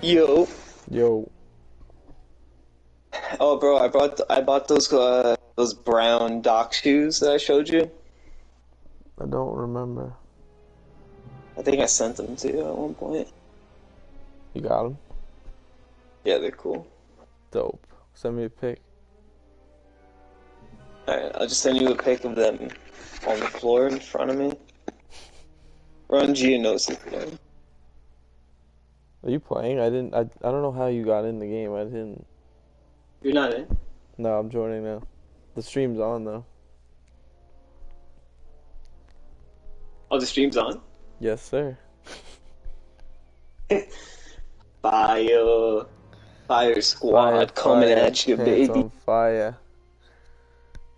Yo. Yo. Oh, bro, I bought those brown dock shoes that I showed you. I don't remember. I think I sent them to you at one point. You got them? Yeah, they're cool. Dope. Send me a pic. Alright, I'll just send you a pic of them on the floor in front of me. Run Geonosis again. Are you playing? I don't know how you got in the game. I didn't. You're not in? No, I'm joining now. The stream's on though. Oh, the stream's on? Yes, sir. Fire squad coming at you, pants baby. on fire.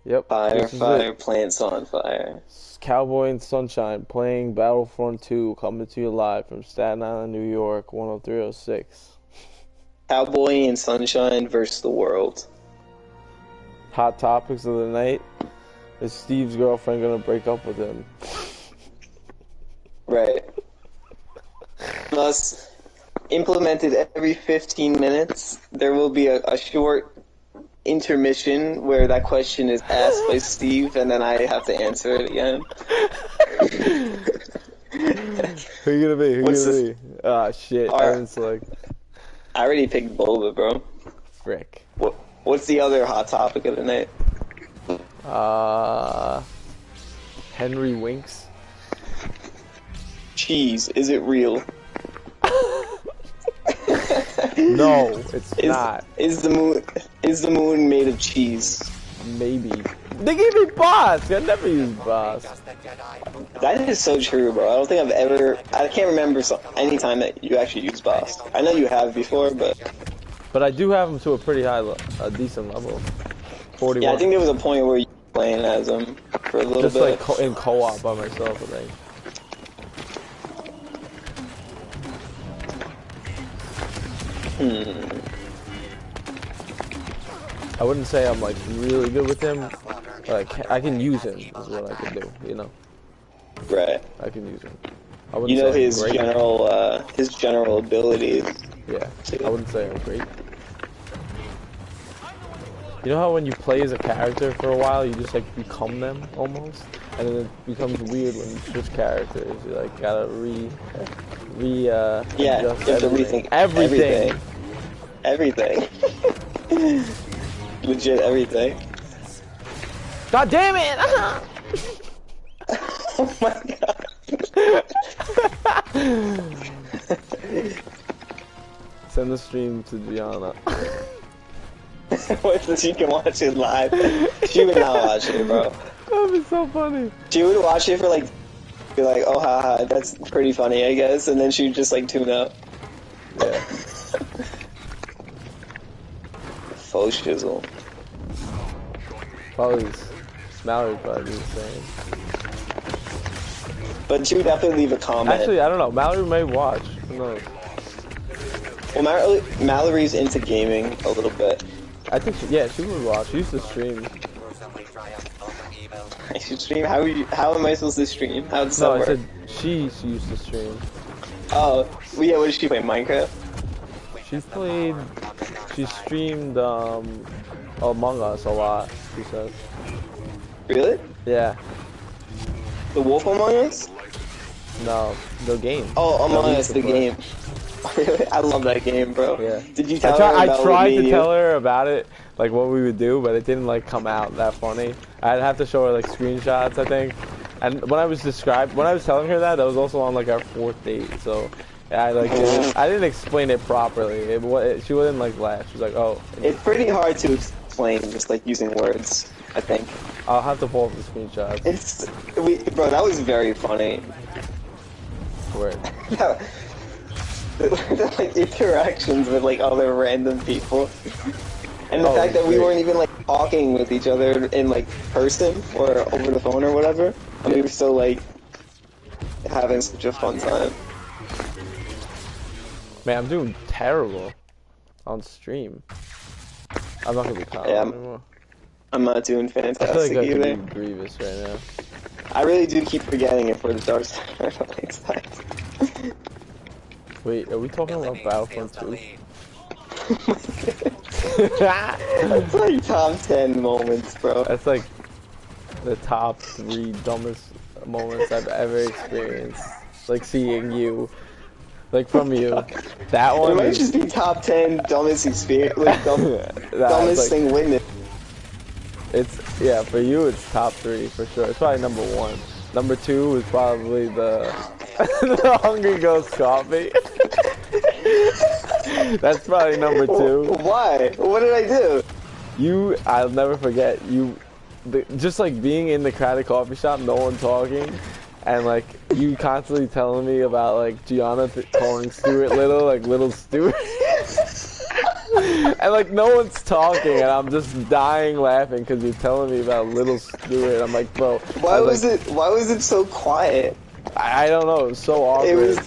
Yep. Fire, plants on fire. Cowboy and Sunshine playing Battlefront 2, coming to you live from Staten Island, New York, 10306. Cowboy and Sunshine versus the world. Hot topics of the night. Is Steve's girlfriend gonna break up with him? Right. Thus, implemented every 15 minutes, there will be a short intermission where that question is asked by Steve, and then I have to answer it again. Who you gonna be? Who you gonna be? Ah, shit. I didn't select. I already picked Boba, bro. Frick. What's the other hot topic of the night? Henry Winks. Cheese, is it real? No, it's not. Is the moon made of cheese? Maybe. They gave me boss. I never used boss. That is so true, bro. I don't think I've ever. I can't remember any time that you actually used boss. I know you have before, but I do have him to a pretty high, a decent level. 41. Yeah, I think there was a point where you were playing as him for a little bit. Just like in co-op by myself, I think. I wouldn't say I'm like really good with him. Like I can use him is what I can do, you know. Right. I can use him. You know his general abilities. Yeah. I wouldn't say I'm great. You know how when you play as a character for a while, you just like become them almost, and then it becomes weird when you switch characters. You like gotta yeah, you have to rethink everything. Legit everything. God damn it! Oh my god. Send the stream to Gianna. Wait, so she can watch it live. She would not watch it, bro. That'd be so funny. She would watch it for like, be like, oh haha, that's pretty funny, I guess, and then she'd just like tune out. Yeah. Faux shizzle. Probably Mallory probably the same. But she would definitely leave a comment. Actually, I don't know. Mallory may watch. Who knows? Well, Mallory's into gaming a little bit. I think she would watch. She used to stream. I should stream? How am I supposed to stream? How does that work? I said she used to stream. Oh, well, yeah, what did she play, Minecraft? She streamed Among Us a lot, she said. Really? Yeah. The Wolf Among Us? No, the game. Oh, Among Us, the game. Really? I love that game, bro. Yeah. Did you tell her about I tried to tell her about it, like what we would do, but it didn't like come out that funny. I'd have to show her like screenshots, I think. And when I was telling her that was also on like our 4th date, so I didn't explain it properly. She wouldn't like laugh. She was like, "Oh." It's pretty hard to explain, just like using words, I think. I'll have to pull up the screenshots. Bro, that was very funny. Word. Like interactions with like other random people, and the fact that we weren't even like talking with each other in like person or over the phone or whatever, and we were still like having such a fun time. Man, I'm doing terrible on stream. I'm not gonna be caught anymore. I'm not doing fantastic I feel like either. I could be Grievous right now. I really do keep forgetting it for the dark side. Wait, are we talking about Battlefront 2? That's like top 10 moments, bro. That's like the top 3 dumbest moments I've ever experienced. Like seeing you, like from you. That It one might is, just be top 10 dumbest experience, like dumbest like, thing witnessed. it's, yeah, for you it's top 3 for sure. It's probably number 1. Number 2 is probably the the Hungry Ghost coffee. That's probably number 2. Why? What did I do? I'll never forget, just like being in the crowded coffee shop, no one talking, and like you constantly telling me about like Gianna calling Stuart Little, like Little Stuart. And like no one's talking, and I'm just dying laughing because you're telling me about Little Stuart. I'm like, bro. Why was it so quiet? I don't know. It was so awkward.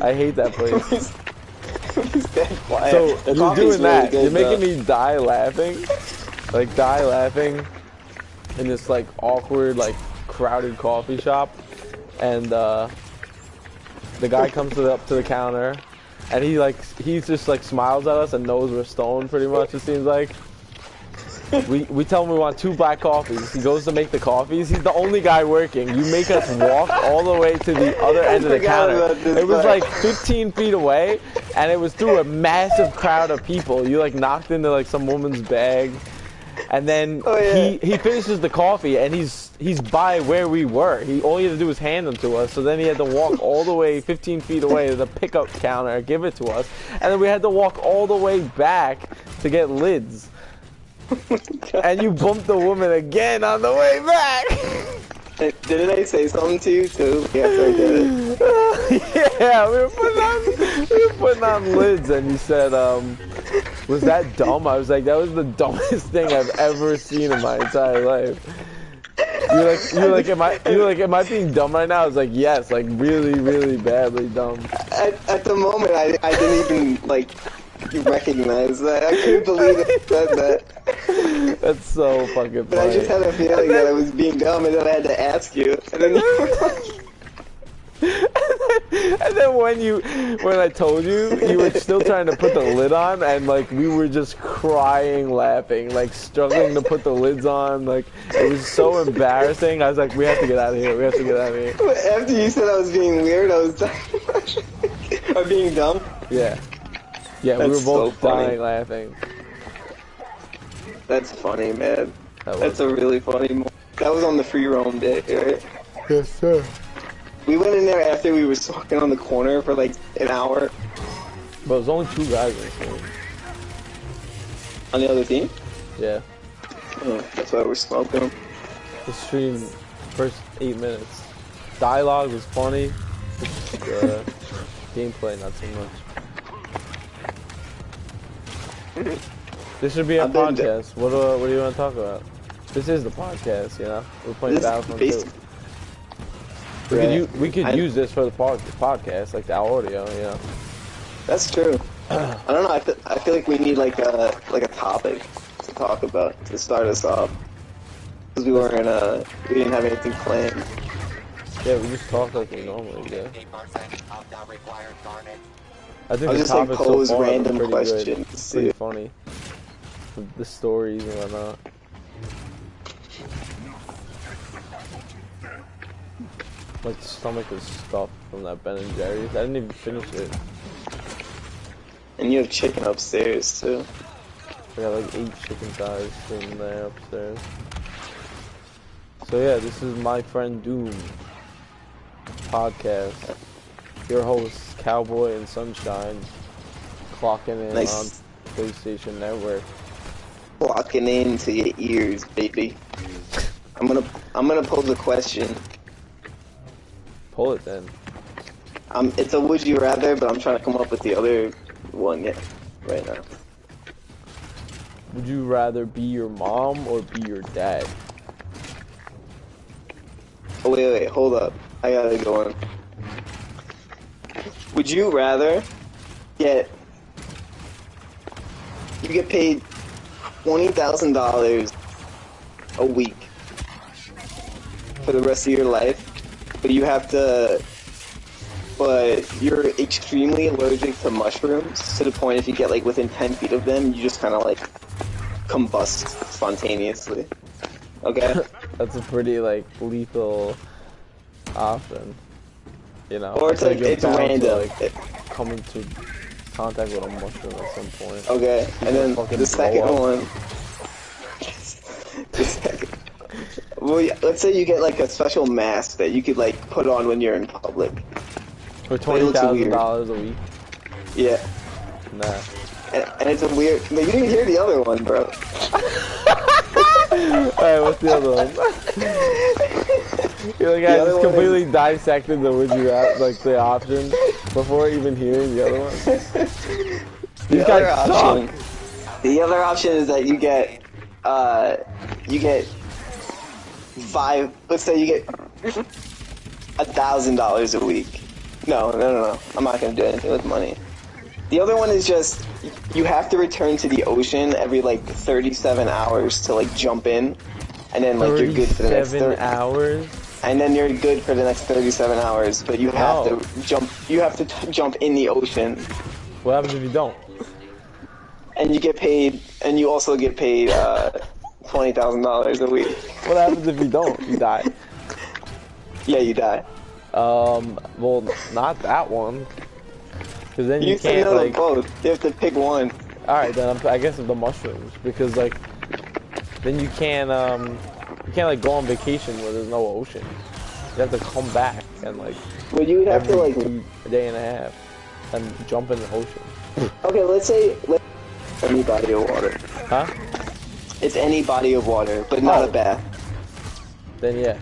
I hate that place. It was that quiet. So The you're coffee's doing that. really good, You're making me die laughing, like die laughing, in this like awkward, like crowded coffee shop, and the guy comes up to the counter. And he just like smiles at us and knows we're stoned pretty much, it seems like. We tell him we want 2 black coffees. He goes to make the coffees. He's the only guy working. You make us walk all the way to the other end of the counter. It was like 15 feet away, and it was through a massive crowd of people. You like knocked into like some woman's bag. And then he finishes the coffee, and he's by where we were. All he had to do was hand them to us. So then he had to walk all the way 15 feet away to the pickup counter, give it to us, and then we had to walk all the way back to get lids. And you bumped the woman again on the way back. Didn't I say something to you too? Yes, I did. Yeah, we were putting on lids, and you said, was that dumb? I was like, that was the dumbest thing I've ever seen in my entire life. You're like, am I being dumb right now? I was like, yes, like really, really badly dumb. At the moment, I didn't even like recognize that. I couldn't believe it said that. That's so fucking funny. But I just had a feeling that I was being dumb, and then I had to ask you, and then you were like. And then when I told you, you were still trying to put the lid on, and like we were just crying, laughing, like struggling to put the lids on. Like it was so embarrassing. I was like, we have to get out of here. We have to get out of here. After you said I was being weird, I was or being dumb. Yeah. Yeah, we were both so dying laughing. That's funny, man. That's a really funny moment. That was on the free roam day, right? Yes, sir. We went in there after we were smoking on the corner for like an hour. But there's only 2 guys in this game. On the other team? Yeah. Oh, that's why we're smoking. The stream, first 8 minutes. Dialogue was funny. Gameplay, not so much. This should be a podcast. What do you want to talk about? This is the podcast, you know? We're playing Battlefront 2. We could use this for the podcast, like the audio, you know? That's true. I don't know, I feel like we need like a topic to talk about to start us off. Because we didn't have anything planned. Yeah, we just talk like we normally do. I think I'll the just like topics pose so far random pretty questions. Good. Pretty funny. The stories and whatnot. Like the stomach is stuffed from that Ben and Jerry's. I didn't even finish it. And you have chicken upstairs too. I got like 8 chicken thighs in there upstairs. So yeah, this is My Friend Doom podcast. Your host, Cowboy and Sunshine, clocking in on PlayStation Network. Clocking into your ears, baby. I'm gonna pose a question. Pull it then. It's a would you rather, but I'm trying to come up with the other one right now. Would you rather be your mom or be your dad? Oh wait, hold up. I gotta go on. Would you rather you get paid $20,000 a week for the rest of your life, but you have to but you're extremely allergic to mushrooms to the point if you get like within 10 feet of them, you just kind of like combust spontaneously. Okay? That's a pretty like lethal option. You know? Or it's like, it's random. To, like, come into contact with a mushroom at some point. Okay, and then the second one. The second. Well, yeah, let's say you get like a special mask that you could like put on when you're in public. For $20,000 a week. Yeah. Nah. And it's a weird. No, you didn't hear the other one, bro. Alright, what's the other one? You're like, I just completely dissected the would you rather, like the option before even hearing the other one. The other option is that you get five. Let's say you get $1,000 a week. No. I'm not gonna do anything with money. The other one is just you have to return to the ocean every like 37 hours to like jump in, and then like you're good for the next 37 hours. And then you're good for the next 37 hours, but you have to jump. You have to jump in the ocean. What happens if you don't? And you get paid, and you also get paid $20,000 a week. What happens if you don't? You die. Yeah, you die. Well, not that one. Because then you can't like. Both. You have to pick one. All right, then I guess the mushrooms, because like, then you can't like go on vacation where there's no ocean. You have to come back and like. Well, you would have to like a day and a half and jump in the ocean. Okay, let's say any body of water. Huh? It's any body of water, but not a bath. Then yeah,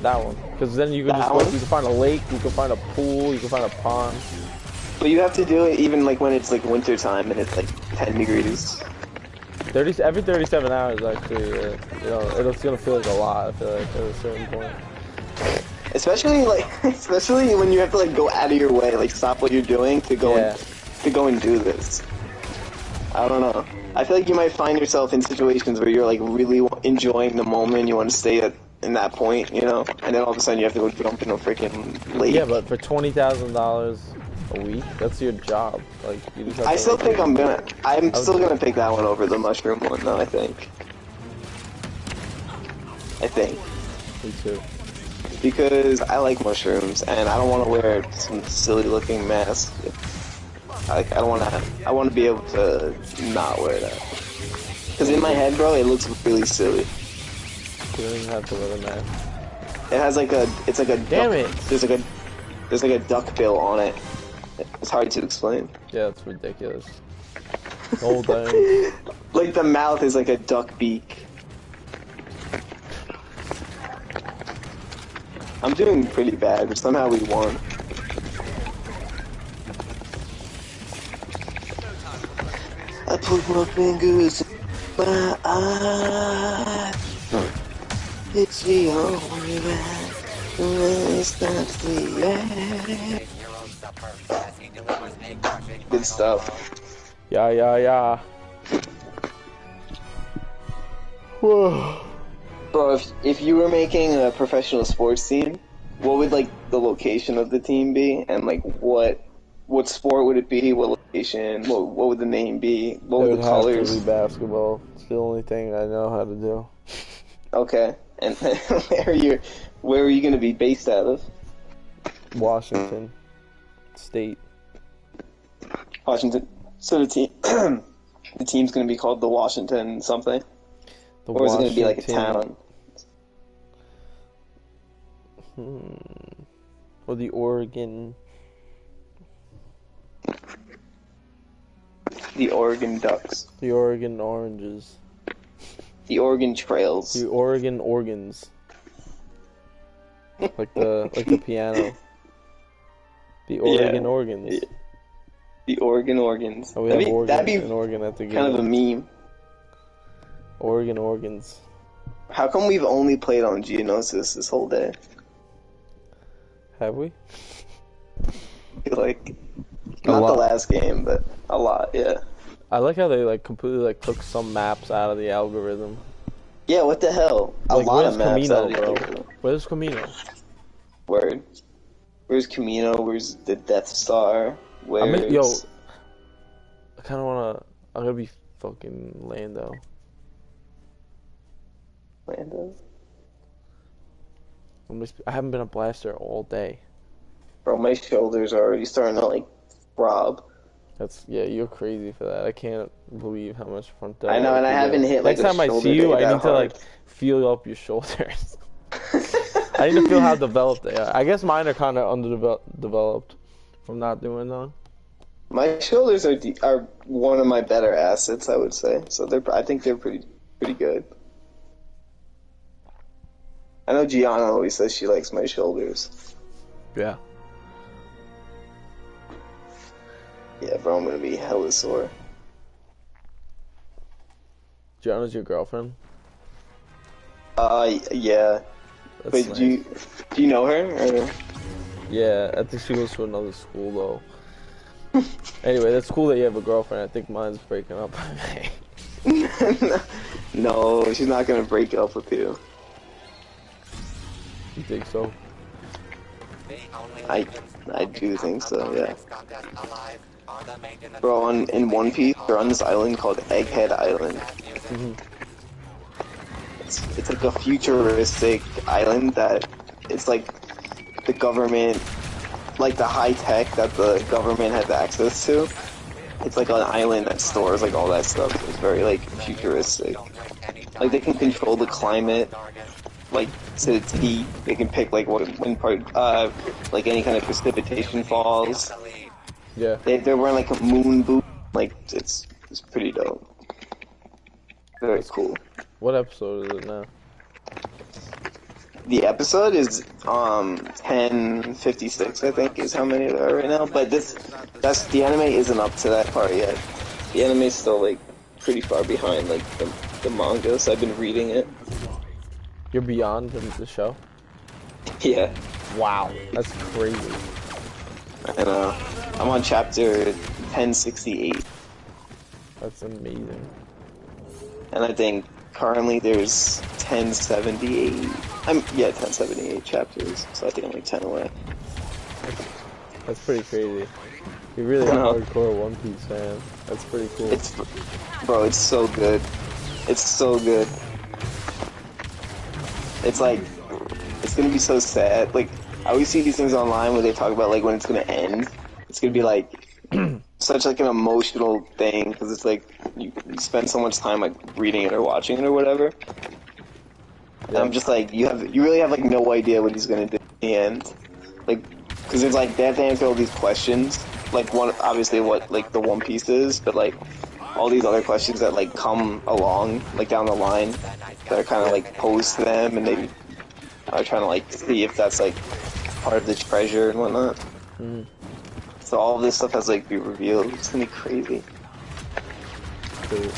that one. Because then you can you can find a lake, you can find a pool, you can find a pond. But you have to do it even like when it's like winter time and it's like 10 degrees. Every 37 hours actually, you know, it's gonna feel like a lot. I feel like at a certain point. Especially when you have to like go out of your way, like stop what you're doing to go and do this. I don't know. I feel like you might find yourself in situations where you're like really enjoying the moment. You want to stay in that point, you know, and then all of a sudden you have to go jump in a freaking lake. Yeah, but for $20,000 a week, that's your job. Like you just have I still think I'm still gonna pick that one over the mushroom one, though. I think. Me too. Because I like mushrooms, and I don't want to wear some silly-looking mask. I want to be able to not wear that. Because in my head, bro, it looks really silly. You don't even have to wear the mask. It has like it's like a. Damn it! There's like a duck bill on it. It's hard to explain. Yeah, it's ridiculous. The whole thing. Like the mouth is like a duck beak. I'm doing pretty bad, but somehow we won. I put my fingers in my eyes. It's the only way. It's not the good stuff. Yeah. Whoa. Bro, if you were making a professional sports team, what would like the location of the team be, and like what sport would it be? What location? What would the name be? What would the colors? It would have to be basketball. It's the only thing I know how to do. Okay, and where are you going to be based out of? Washington State. Washington. So the team's going to be called the Washington something, or is it going to be like a town? Or the Oregon. The Oregon Ducks. The Oregon Oranges. The Oregon Trails. The Oregon Organs. like the piano. The Oregon Organs. The Oregon Organs. Oh, that'd be an organ at the kind of a meme. Oregon Organs. How come we've only played on Geonosis this whole day? Have we? Like, not the last game, but a lot, yeah. I like how they like completely like took some maps out of the algorithm. Yeah, what the hell? A lot of maps out of the bro? algorithm. Where's Camino? Word. Where's Camino? Where's the Death Star? Where's... Yo, I kind of wanna. I'm gonna be fucking Lando. Lando? I haven't been a blaster all day. Bro, my shoulders are already starting to like throb. You're crazy for that. I can't believe how much front delt. I know, and I haven't hit like next time I see you, I need to like feel up your shoulders. I need to feel how developed they are. I guess mine are kind of underdeveloped from not doing them. My shoulders are one of my better assets, I would say. So I think they're pretty good. I know Gianna always says she likes my shoulders. Yeah. Yeah, bro, I'm gonna be hella sore. Gianna's your girlfriend? Yeah. That's but nice. do you know her? Or? Yeah, I think she goes to another school though. Anyway, that's cool that you have a girlfriend. I think mine's breaking up with me. No, she's not gonna break up with you. You think so? I do think so, yeah. Bro, in One Piece, they're on this island called Egghead Island. Mm-hmm. It's like a futuristic island that it's like the government, like the high tech that the government has access to. It's like an island that stores like all that stuff. It's very like futuristic. Like they can control the climate, like to the T. They can pick like when like any kind of precipitation falls. Yeah. They're wearing like a moon boot. Like it's pretty dope. Very cool. What episode is it now? The episode is 1056, I think, is how many there are right now. But the anime isn't up to that part yet. The anime is still like pretty far behind like the manga, so I've been reading it. You're beyond the show? Yeah. Wow, that's crazy. And I'm on chapter 1068. That's amazing. And I think currently there's 1078. 1078 chapters. So I think I'm like 10 away. That's pretty crazy. You're really a hardcore One Piece fan. That's pretty cool. Bro, it's so good. It's so good. It's like, it's gonna be so sad. Like, I always see these things online where they talk about like when it's gonna end. It's gonna be like such like an emotional thing because it's like you spend so much time like reading it or watching it or whatever. And I'm just like you really have like no idea what he's gonna do in the end, like because it's like they have to answer all these questions. Like obviously what like the One Piece is, but like all these other questions that like come along like down the line that are kind of like posed to them, and they are trying to like see if that's like part of the treasure and whatnot. Mm-hmm. So all of this stuff has like be revealed. It's gonna be crazy. Cool.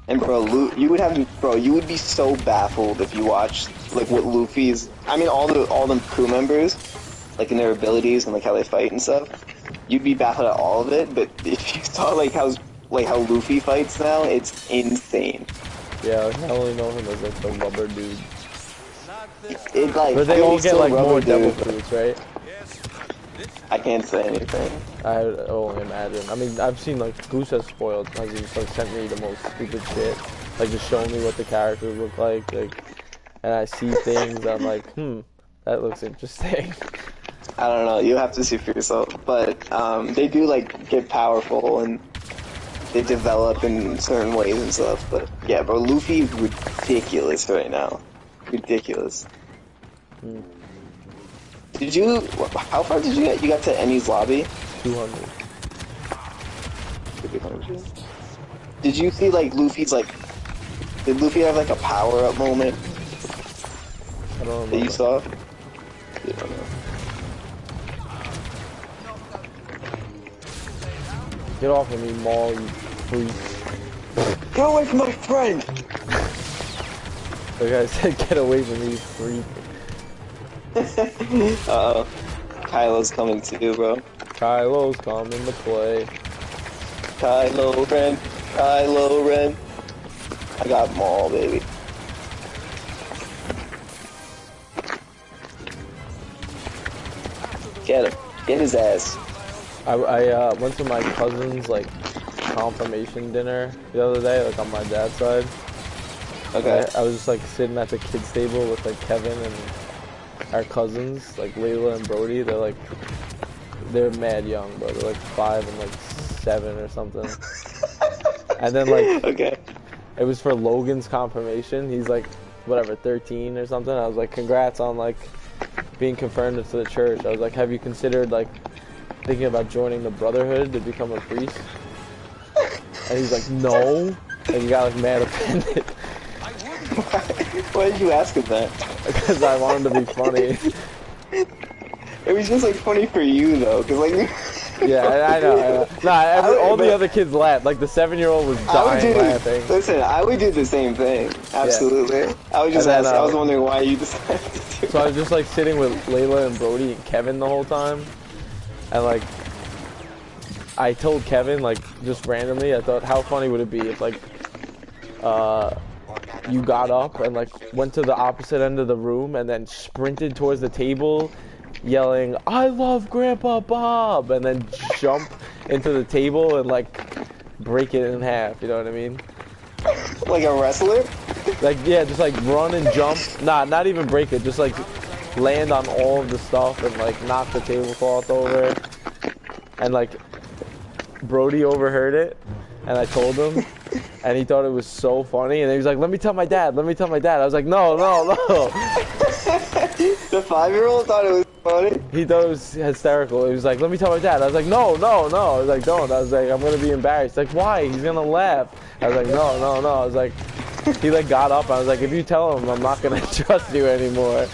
And bro, you would be so baffled if you watched like what Luffy's. I mean, all the crew members, like in their abilities and like how they fight and stuff. You'd be baffled at all of it. But if you saw like how Luffy fights now, it's insane. Yeah, like, I only know him as like the rubber dude. It like. But they all get like more devil dude. fruits, right? I can't say anything. I only imagine. I mean, I've seen like Goose has spoiled. Has just like sent me the most stupid shit, like just showing me what the characters look like, and I see things. I'm like, that looks interesting. I don't know. You have to see for yourself. But they do like get powerful and they develop in certain ways and stuff. But yeah, bro, Luffy's ridiculous right now. Ridiculous. How far did you get? You got to Emmy's lobby? 200. 200. Did you see like Luffy's like? Did Luffy have like a power-up moment? I don't know. That you saw? You don't know. Get off of me, Maul, you freak. Get away from my friend! Like I said, get away from me, you freak. Uh-oh. Kylo's coming too, bro. Kylo's coming to play. Kylo Ren. Kylo Ren. I got Maul, baby. Get him. Get his ass. I went to my cousin's like confirmation dinner the other day, like on my dad's side. Okay. I was just like sitting at the kids table with like Kevin and our cousins, like Layla and Brody. They're mad young, bro. They're like 5 and like 7 or something. And then like Okay. it was for Logan's confirmation. He's like whatever 13 or something. I was like, congrats on like being confirmed into the church. I was like, have you considered like thinking about joining the Brotherhood to become a priest? And he's like, no. And he got like mad offended. Why did you ask him that? Because I wanted to be funny. It was just like funny for you though, cause like. Yeah, I know. Nah, all the other kids laughed. Like the 7-year-old was dying laughing. Listen, I would do the same thing. Absolutely. Yeah. I was just asking. I was wondering why you decided to do that. So I was just like sitting with Layla and Brody and Kevin the whole time, and like I told Kevin like just randomly, I thought, how funny would it be if like you got up and like went to the opposite end of the room and then sprinted towards the table, yelling, "I love Grandpa Bob," and then jump into the table and like break it in half, you know what I mean? Like a wrestler? Like, yeah, just like run and jump. Nah, not even break it, just like land on all of the stuff and like knock the tablecloth over. And like Brody overheard it and I told him and he thought it was so funny and he was like, let me tell my dad. I was like, no. The 5-year-old thought it was funny? He thought it was hysterical. He was like, let me tell my dad. I was like, no. I was like, don't. I was like, I'm going to be embarrassed. Like, why? He's going to laugh. I was like, no. I was like, he like got up. I was like, if you tell him, I'm not going to trust you anymore.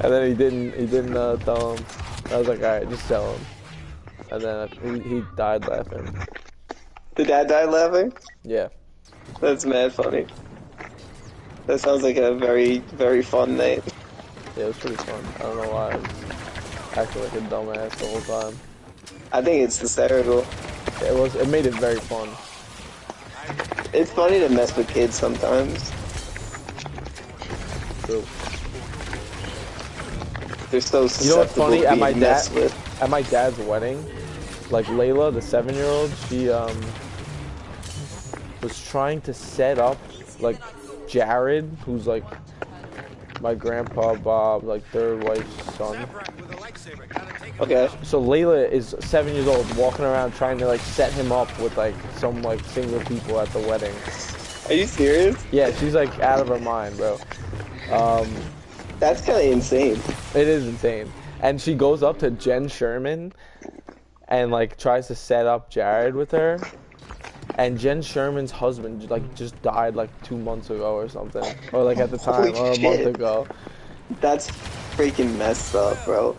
And then he didn't tell him. I was like, all right, just tell him. And then he died laughing. The dad died laughing? Yeah. That's mad funny. That sounds like a very, very fun night. Yeah, it was pretty fun. I don't know why I was acting like a dumbass the whole time. I think it's hysterical. Yeah, it made it very fun. It's funny to mess with kids sometimes. True. They're so susceptible. You know what's funny? To being messed with. At my dad's wedding, like Layla, the 7-year-old, she was trying to set up like Jared, who's like my grandpa Bob, like third wife's son. Okay. So Layla is 7 years old, walking around trying to like set him up with like some like single people at the wedding. Are you serious? Yeah, she's like out of her mind, bro. That's kind of insane. It is insane. And she goes up to Jen Sherman and like tries to set up Jared with her. And Jen Sherman's husband like just died like 2 months ago or something, or like at the time, or a month ago. That's freaking messed up, bro.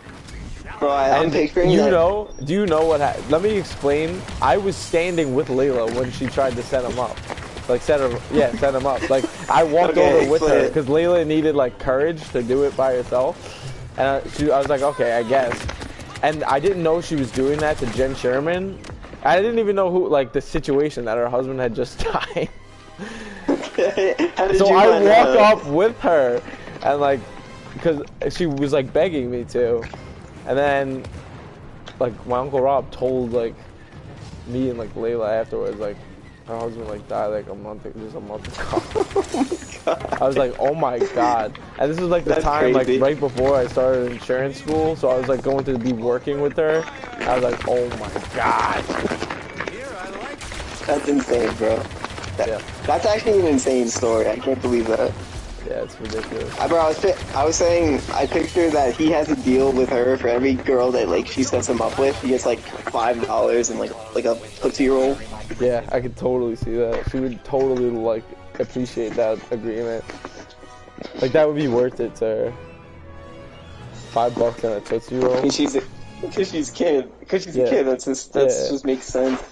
Bro, I'm picturing you that. know, do you know what happened? Let me explain. I was standing with Layla when she tried to set him up. Like set him up. Like I walked over with her because Layla needed like courage to do it by herself. And I was like, okay, I guess. And I didn't know she was doing that to Jen Sherman. I didn't even know the situation that her husband had just died. So I walked up with her and like, because she was like begging me to. And then like my Uncle Rob told like me and like Layla afterwards, like her husband like died like just a month ago. Oh my God. I was like, oh my God. And this was like the time crazy. Like right before I started insurance school, so I was like going to be working with her. I was like, oh my God. That's insane, bro. That's actually an insane story. I can't believe that. Yeah, it's ridiculous. Bro, I was saying, I picture that he has a deal with her for every girl that like she sets him up with. He gets like $5 and like a Tootsie Roll. Yeah, I could totally see that. She would totally like appreciate that agreement. Like that would be worth it to her. $5 and a Tootsie Roll. Because she's a kid. Because she's a kid. That's just makes sense.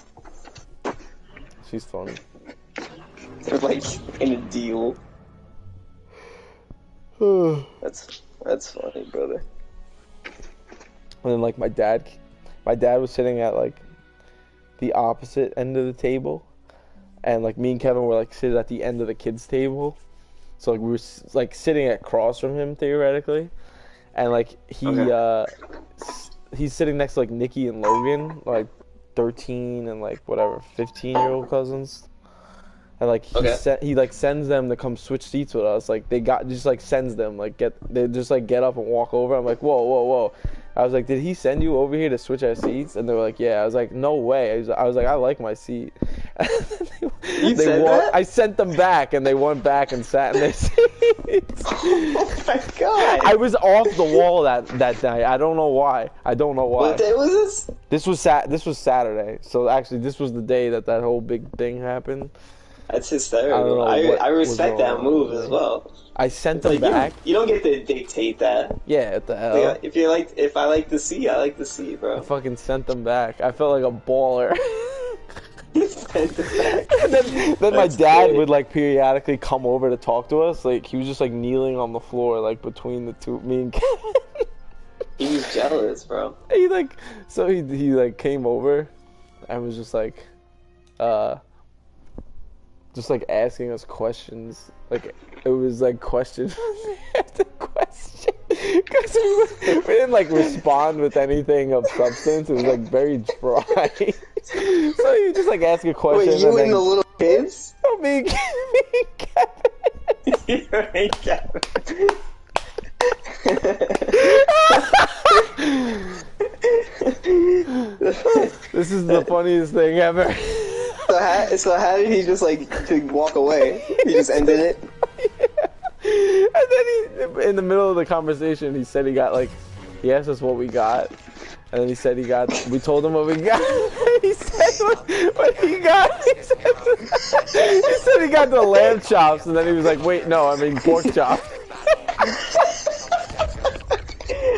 She's funny. They're like in a deal. That's funny, brother. And then like my dad was sitting at like the opposite end of the table, and like me and Kevin were like sitting at the end of the kids' table, so like we were like sitting across from him theoretically, and like he he's sitting next to like Nikki and Logan, like 13 and like whatever 15-year-old cousins. And like he like sends them to come switch seats with us. Like just like sends them like they just like get up and walk over. I'm like, whoa. I was like, did he send you over here to switch our seats? And they were like, yeah. I was like, no way. I was like, I like my seat. I sent them back, and they went back and sat in their seats. Oh my god! I was off the wall that night. I don't know why. What day was this? This was Saturday. So actually, this was the day that whole big thing happened. That's hysterical. I respect that move as well. I sent them back. You don't get to dictate that. Yeah, what the hell? Like, if I like to see, I like to see, bro. I fucking sent them back. I felt like a baller. Sent them back. And then my dad would like periodically come over to talk to us. Like he was just like kneeling on the floor, like between the two, me and Kevin. He was jealous, bro. He like came over and was just like asking us questions. Like it was like question after question, because we didn't like respond with anything of substance. It was like very dry. So you just like ask a question. Wait, you and the little kids? Oh, me and Kevin. You and Kevin. This is the funniest thing ever. So how did he just like to walk away? He just ended it? Yeah. And then in the middle of the conversation, he said he asked us what we got. And then he said we told him what we got. He said what he got. He said he got the lamb chops. And then he was like, wait, no, I mean pork chops.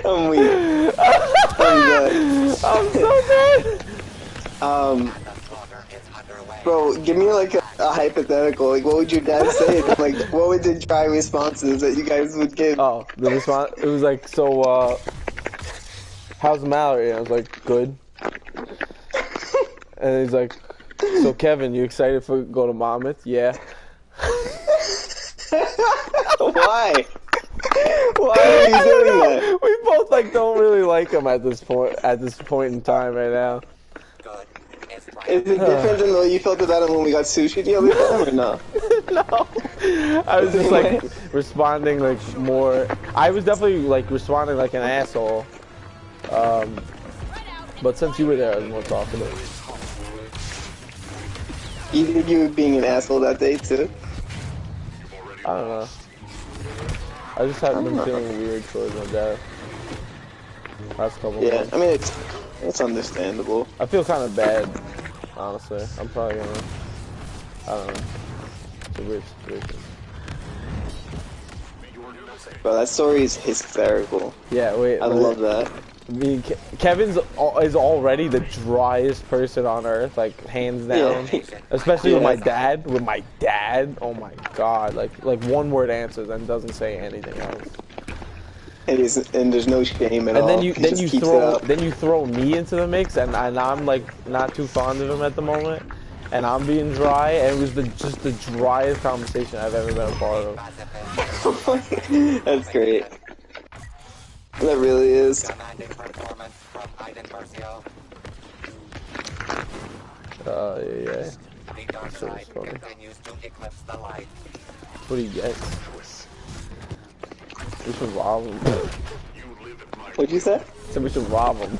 I'm weak. I'm so dead. Bro, give me like a hypothetical. Like, what would your dad say? Like, what would the dry responses that you guys would give? Oh, the response. It was like, so, how's Mallory? And I was like, good. And he's like, so Kevin, you excited for go to Monmouth? Yeah. Why? Why are you doing that? We both like don't really like him at this point in time right now. Is it different than the way you felt about him when we got sushi the other time, or no? No. I was just like responding like more. I was definitely like responding like an asshole. But since you were there, I was more talkative. You think you were being an asshole that day too? I don't know. I just haven't been feeling weird towards my dad. Last couple months. I mean it's understandable. I feel kind of bad, honestly. I'm probably gonna. I don't know. It's a weird situation. Bro, that story is hysterical. Yeah, wait. I love that. Kevin's is already the driest person on earth, like hands down. Yeah. Especially with my dad. With my dad, oh my god, like one word answers and doesn't say anything else. And there's no shame at all. And then you throw me into the mix, and I'm like not too fond of him at the moment, and I'm being dry, and it was just the driest conversation I've ever been a part of. That's great. That really is. Yeah. That's funny. What do you get? We should rob him. What'd you say? So we should rob him.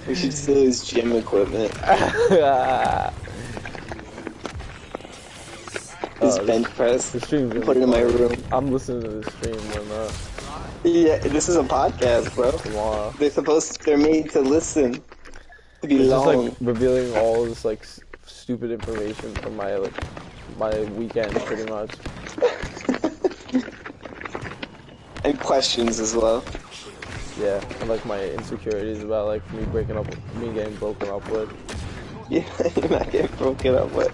We should steal his gym equipment. His bench press. The stream's really put it in my room. I'm listening to the stream when Yeah, this is a podcast, bro. Tomorrow. They're made to listen. To be long. Just like revealing all this like stupid information from my weekend, pretty much. And questions as well. Yeah, and like my insecurities about like me getting broken up with. Yeah, you're not getting broken up with.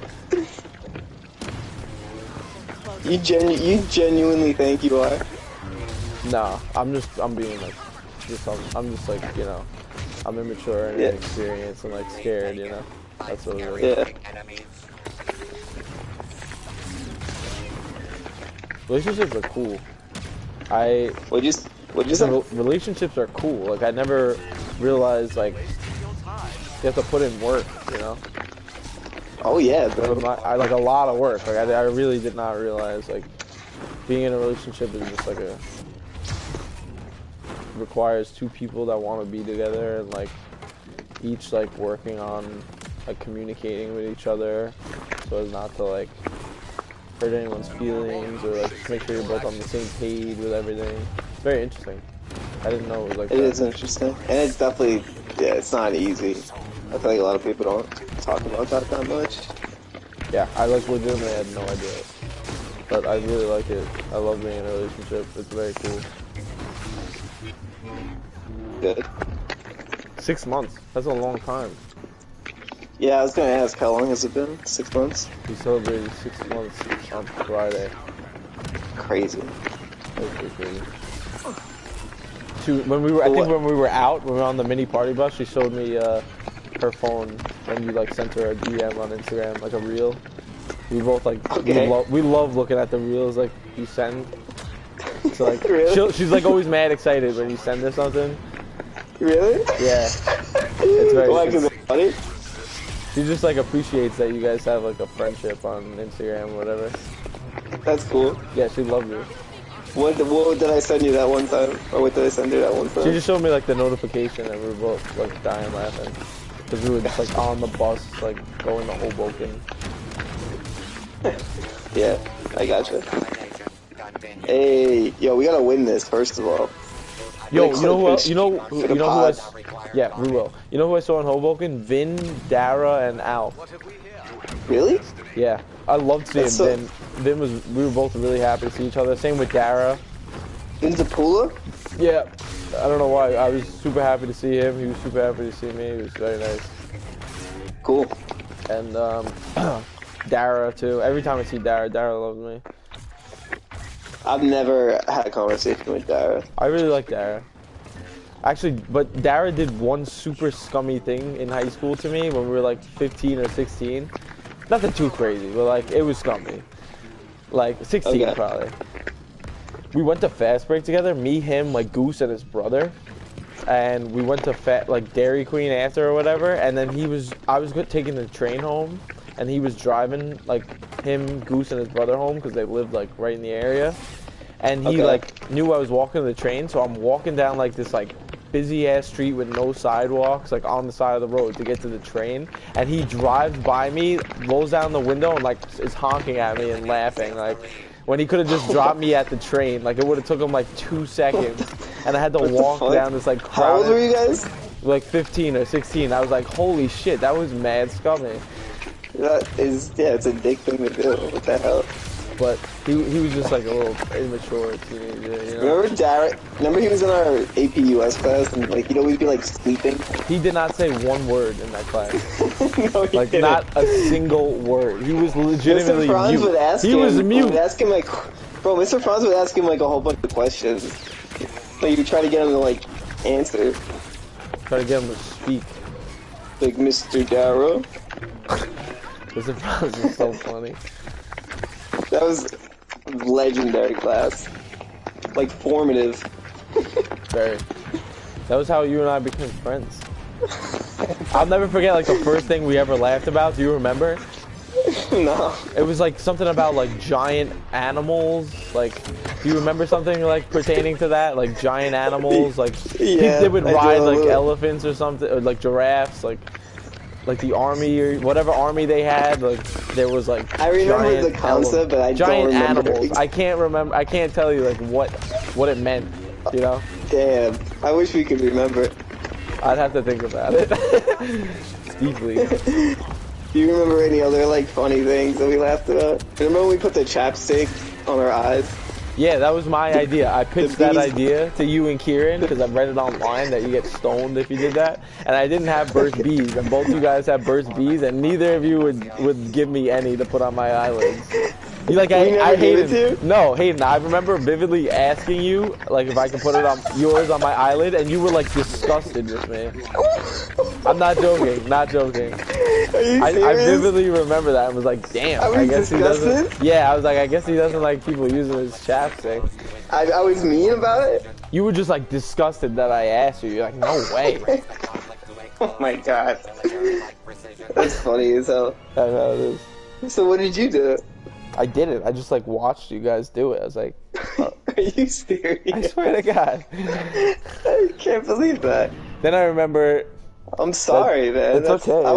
You genuinely think you are? No, I'm being like, I'm just like, you know, I'm immature and inexperienced and like scared, you know. That's what it is. Yeah. Relationships are cool. What'd you say? Relationships are cool. Like, I never realized, like, you have to put in work, you know? Oh yeah, bro. Like a lot of work. Like I really did not realize like being in a relationship is just like requires two people that want to be together and like each like working on like communicating with each other so as not to like hurt anyone's feelings or like just make sure you're both on the same page with everything. It's very interesting. I didn't know it was like that. It is interesting, and it's definitely it's not easy. I feel like a lot of people don't talk about that much. Yeah, I like legitimately had no idea. But I really like it. I love being in a relationship. It's very cool. Good. 6 months. That's a long time. Yeah, I was gonna ask, how long has it been? 6 months? We celebrated 6 months on Friday. Crazy. That's pretty crazy. When we were, I think when we were out, when we were on the mini party bus, she showed me her phone when you like sent her a DM on Instagram, like a reel. We both like we love looking at the reels like you send. So like really? she's like always mad excited when you send her something. Really? Yeah. It's very. Why? 'Cause it's funny? She just like appreciates that you guys have like a friendship on Instagram or whatever. That's cool. Yeah, she loved you. What did I send you that one time? Or what did I send you that one time? She just showed me like the notification and we were both like dying laughing. Because we were just like on the bus, like going to Hoboken. Yeah, I gotcha. Hey, yo, we gotta win this first of all. Yo, you know who yeah, we will. You know who I saw in Hoboken? Vin, Dara, and Al. Really? Yeah, I loved seeing Vin. Vin we were both really happy to see each other. Same with Dara. Vin's a Pula? Yeah, I don't know why. I was super happy to see him. He was super happy to see me. It was very nice. Cool. And Dara too. Every time I see Dara, Dara loves me. I've never had a conversation with Dara. I really like Dara. Actually, but Dara did one super scummy thing in high school to me when we were like 15 or 16. Nothing too crazy, but like it was scummy. Like 16 okay. Probably. We went to Fast Break together, me, him, like Goose and his brother. And we went to like Dairy Queen after or whatever, and then I was taking the train home, and he was driving like him, Goose, and his brother home because they lived like right in the area, and he like knew I was walking to the train, so I'm walking down like this like busy ass street with no sidewalks, like on the side of the road to get to the train, and he drives by me, rolls down the window, and like is honking at me and laughing like. When he could have just dropped me at the train, like it would have took him like 2 seconds, and I had to walk down this like crowded. How old were you guys? Like 15 or 16. I was like, holy shit, that was mad scummy. That is, yeah, it's a dick thing to do. What the hell? But he was just like a little immature teenager, you know? Remember Jared? Remember he was in our AP US class and like he'd always be like sleeping? He did not say one word in that class. No, he like didn't. not a single word. He was legitimately Mr. Franz mute. would ask He him, was mute. Would ask him like, bro, Mr. Franz would ask him like a whole bunch of questions. Like you try to get him to like answer. Try to get him to speak. Like Mr. Darrow. Mr. Franz is so funny. That was legendary class. Like formative. Very. That was how you and I became friends. I'll never forget like the first thing we ever laughed about. Do you remember? No. It was like something about like giant animals. Like, do you remember something like pertaining to that? Like giant animals. Like yeah, they would ride like elephants or something, or like giraffes. Like the army or whatever army they had, like there was like I remember the concept, but I giant don't remember. Animals. I can't remember. I can't tell you like what it meant. You know? Damn. I wish we could remember. I'd have to think about it deeply. Do you remember any other like funny things that we laughed about? Remember when we put the chapstick on our eyes? Yeah, that was my idea. I pitched that idea to you and Kieran because I read it online that you get stoned if you did that. And I didn't have Burst Bees, and both you guys have Burst Bees, and neither of you would give me any to put on my eyelids. You like I hated it. No, Hayden, I remember vividly asking you like if I could put it on yours on my eyelid, and you were like disgusted with me. I'm not joking. Not joking. Are you serious? I vividly remember that and was like, damn. I guess disgusted? he doesn't. Yeah, I was like, I guess he doesn't like people using his chapstick. I was mean about it? You were just like disgusted that I asked you. You're like, no way. Oh my god. That's funny as hell. I know it is. So what did you do? I did it. I just like watched you guys do it. I was like, Are you serious? I swear to God. I can't believe that. Then I remember. I'm sorry, man. It's okay. I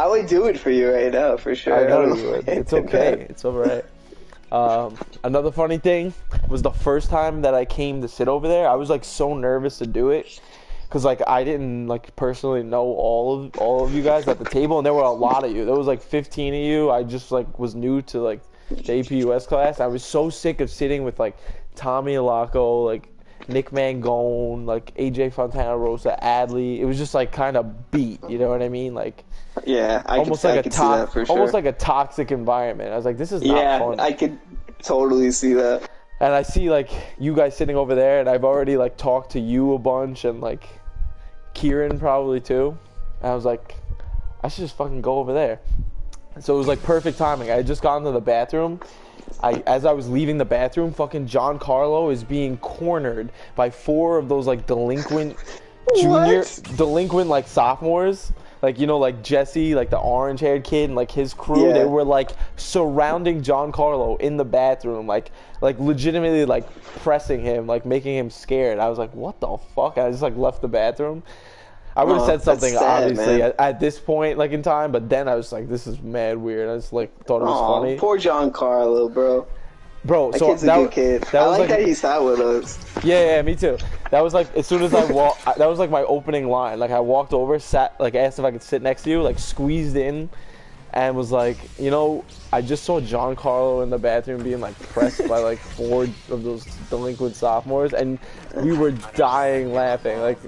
would do it for you right now, for sure. I know you would. It's okay. It's alright. Another funny thing was the first time that I came to sit over there, I was like so nervous to do it. Cause like I didn't like personally know all of you guys at the table, and there were a lot of you. There was like 15 of you. I just like was new to like the APUS class. I was so sick of sitting with like Tommy Alaco, like Nick Mangone, like AJ Fontana Rosa, Adley. It was just like kind of beat, you know what I mean? Like I could see that for sure. Almost like a toxic environment. I was like, this is not fun. I could totally see that. And I see like you guys sitting over there, and I've already like talked to you a bunch, and like Kieran probably too. And I was like, I should just fucking go over there. So it was like perfect timing. I had just gotten to the bathroom. As I was leaving the bathroom, fucking John Carlo is being cornered by 4 of those like delinquent delinquent like sophomores. Like, you know, like Jesse, like the orange-haired kid, and like his crew, They were like surrounding John Carlo in the bathroom, like legitimately like pressing him, like making him scared. I was like, what the fuck? And I just like left the bathroom. I would have said something obviously at this point, like in time, but then I was like, this is mad weird. I just like thought it was funny. Poor John Carlo, bro. Bro, that kid's a good kid. I like that he sat with us. Yeah, me too. That was like, as soon as I walked, that was like my opening line. Like I walked over, sat, like asked if I could sit next to you, like squeezed in, and was like, you know, I just saw John Carlo in the bathroom being like pressed by like 4 of those delinquent sophomores, and we were dying laughing. Like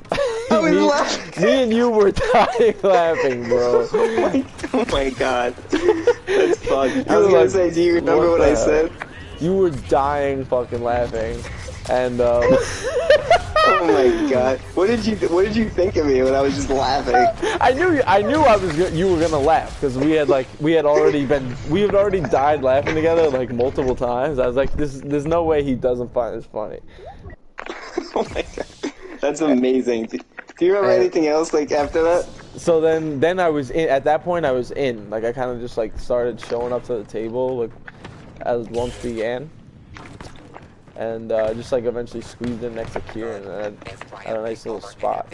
me and you were dying laughing, bro. Oh my god. That's fun. I was gonna say, do you remember what I said? You were dying fucking laughing, and oh my god, what did you think of me when I was just laughing? I knew you were gonna laugh, because we had already died laughing together like multiple times. I was like, there's no way he doesn't find this funny. Oh my god, that's amazing. Do you remember anything else like after that? So then I was in. At that point, I was in. Like I kind of just like started showing up to the table like as lunch began, and just like eventually squeezed in next to Kieran, and I had a nice little spot.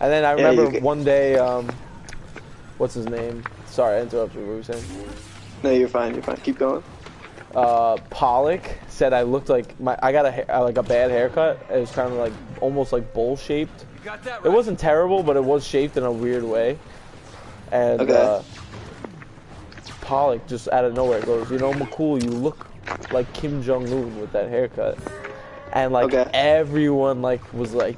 And then I remember one day, what's his name? Sorry, I interrupted you. What were you saying? No, you're fine. You're fine. Keep going. Pollock said I looked like I got a bad haircut. It was kind of like almost like bowl shaped. It wasn't terrible, but it was shaped in a weird way. And Pollock just out of nowhere goes, you know, McCool, you look like Kim Jong-un with that haircut. And like everyone like was like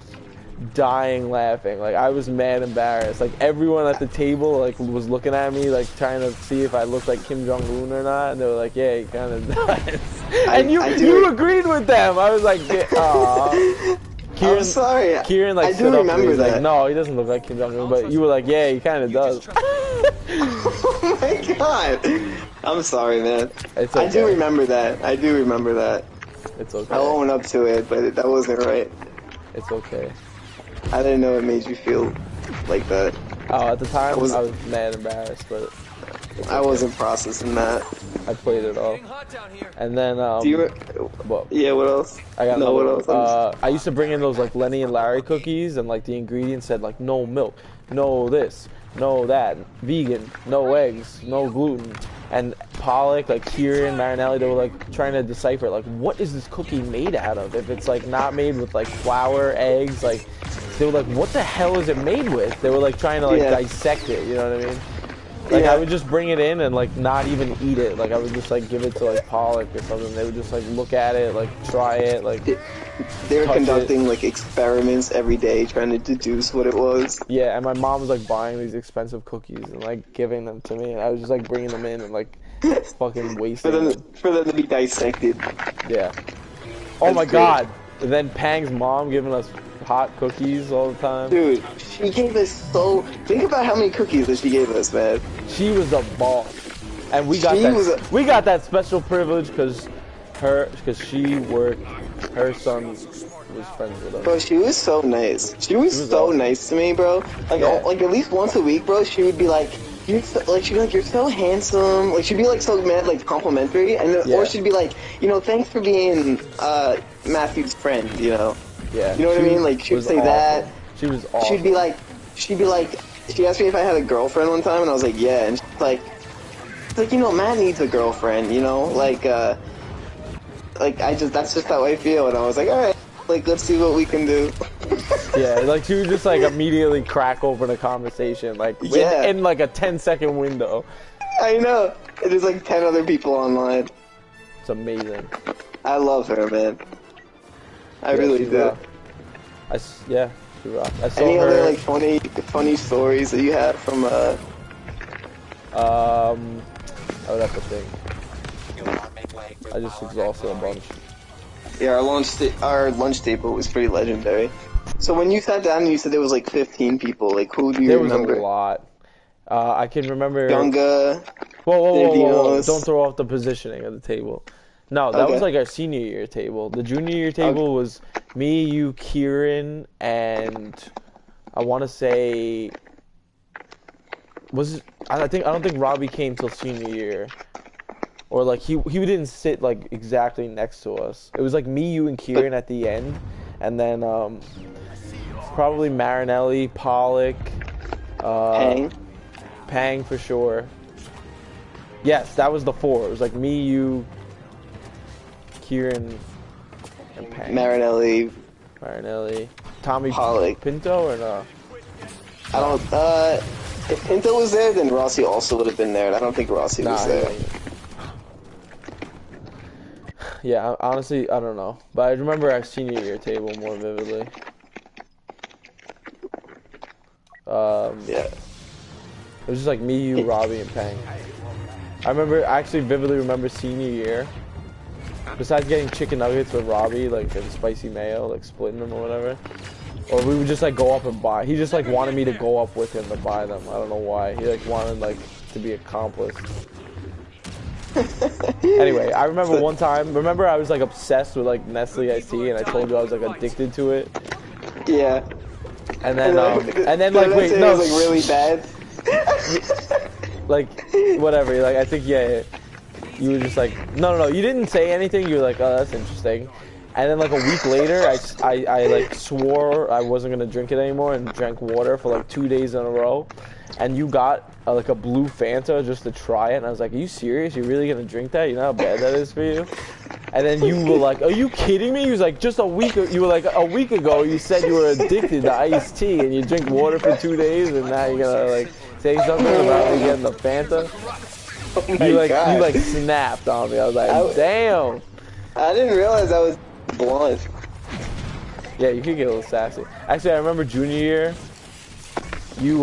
dying laughing. Like I was mad embarrassed. Like everyone at the table like was looking at me like trying to see if I looked like Kim Jong-un or not, and they were like, yeah, he kind of does. And you agreed with them. I was like, aw. Kieran, I'm sorry. Kieran like I do remember that. Like, no, he doesn't look like Kim Jong-un, but you were like, yeah, he kind of does. Oh my god. I'm sorry, man. It's okay. I do remember that. It's okay. I'll own up to it, but that wasn't right. It's okay. I didn't know it made you feel like that. Oh, at the time, I was mad embarrassed, but I wasn't processing that. I played it off. And then, do you? What? Yeah. What else? I got what else? I used to bring in those like Lenny and Larry cookies, and like the ingredients said like no milk, no this, no that, vegan, no eggs, no gluten. And Pollock, like Kieran, Marinelli, they were like trying to decipher like what is this cookie made out of? If it's like not made with like flour, eggs, like they were like, what the hell is it made with? They were like trying to like dissect it, you know what I mean? Like I would just bring it in and like not even eat it. Like I would just like give it to like Pollock or something. They would just like look at it, like try it, like they were conducting like experiments every day trying to deduce what it was. Yeah, and my mom was like buying these expensive cookies and like giving them to me, and I was just like bringing them in and like fucking wasting them. For them to be dissected. Yeah. Oh my god. And then Pang's mom giving us hot cookies all the time. Dude, she gave us so... Think about how many cookies that she gave us, man. She was a boss. And we got we got that special privilege because she worked, her son was friends with us. Bro, she was so nice. She was so awesome. Nice to me, bro. Like, like at least once a week, bro, she would be like, she'd be like, you're so handsome. Like, she'd be like so mad, like complimentary, and then, or she'd be like, you know, thanks for being Matthew's friend, you know. Yeah. You know what I mean? Like, she would say awesome. That. She was awesome. She'd be like, she asked me if I had a girlfriend one time, and I was like, yeah, and she's like, you know, Matt needs a girlfriend, you know, like that's just how I feel, and I was like, alright, like, let's see what we can do. Yeah, like, she would just, like, immediately crack open a conversation, like, in like, a 10-second window. I know, and there's, like, 10 other people online. It's amazing. I love her, man. I really do. She rocked. I saw Any other, like, funny stories that you have from, I would have to think. I just exhausted a bunch. Yeah, our lunch table was pretty legendary. So when you sat down and you said there was like 15 people, like who do you remember? There was a lot. I can remember... Gunga... Whoa. Don't throw off the positioning of the table. No, that was like our senior year table. The junior year table was me, you, Kieran, and I want to say... I don't think Robbie came till senior year, or like he didn't sit like exactly next to us. It was like me, you, and Kieran at the end, and then probably Marinelli, Pollock, Pang for sure. Yes, that was the four. It was like me, you, Kieran, and Pang. Marinelli, Tommy, Pollock, Pinto, or no? I don't. If Pinto was there, then Rossi also would have been there, and I don't think Rossi was there. Yeah, honestly, I don't know. But I remember our senior year table more vividly. Yeah. It was just like me, you, Robbie, and Pang. I actually vividly remember senior year. Besides getting chicken nuggets with Robbie, like, and spicy mayo, like, splitting them or whatever. Or we would just, like, go up and buy. He just, like, wanted me to go up with him to buy them. I don't know why. He, like, wanted, like, to be accomplice. Anyway, I remember one time, I was, like, obsessed with, like, Nestle iced tea, and I told you I was, like, addicted to it. Yeah. And then like, wait, no. It was, like, really bad. Like, whatever. Like, I think, yeah. You were just like, no, you didn't say anything. You were like, oh, that's interesting. And then, like, a week later, I like, swore I wasn't going to drink it anymore and drank water for, like, 2 days in a row. And you got, like, a blue Fanta just to try it. And I was like, are you serious? You're really going to drink that? You know how bad that is for you? And then you were like, are you kidding me? He was like, just a week ago, you said you were addicted to iced tea and you drink water for 2 days and now you're going to, like, say something about me getting the Fanta? Oh my God. You, like, snapped on me. I was like, damn. I didn't realize I was blunt. Yeah, you could get a little sassy. Actually, I remember junior year, you,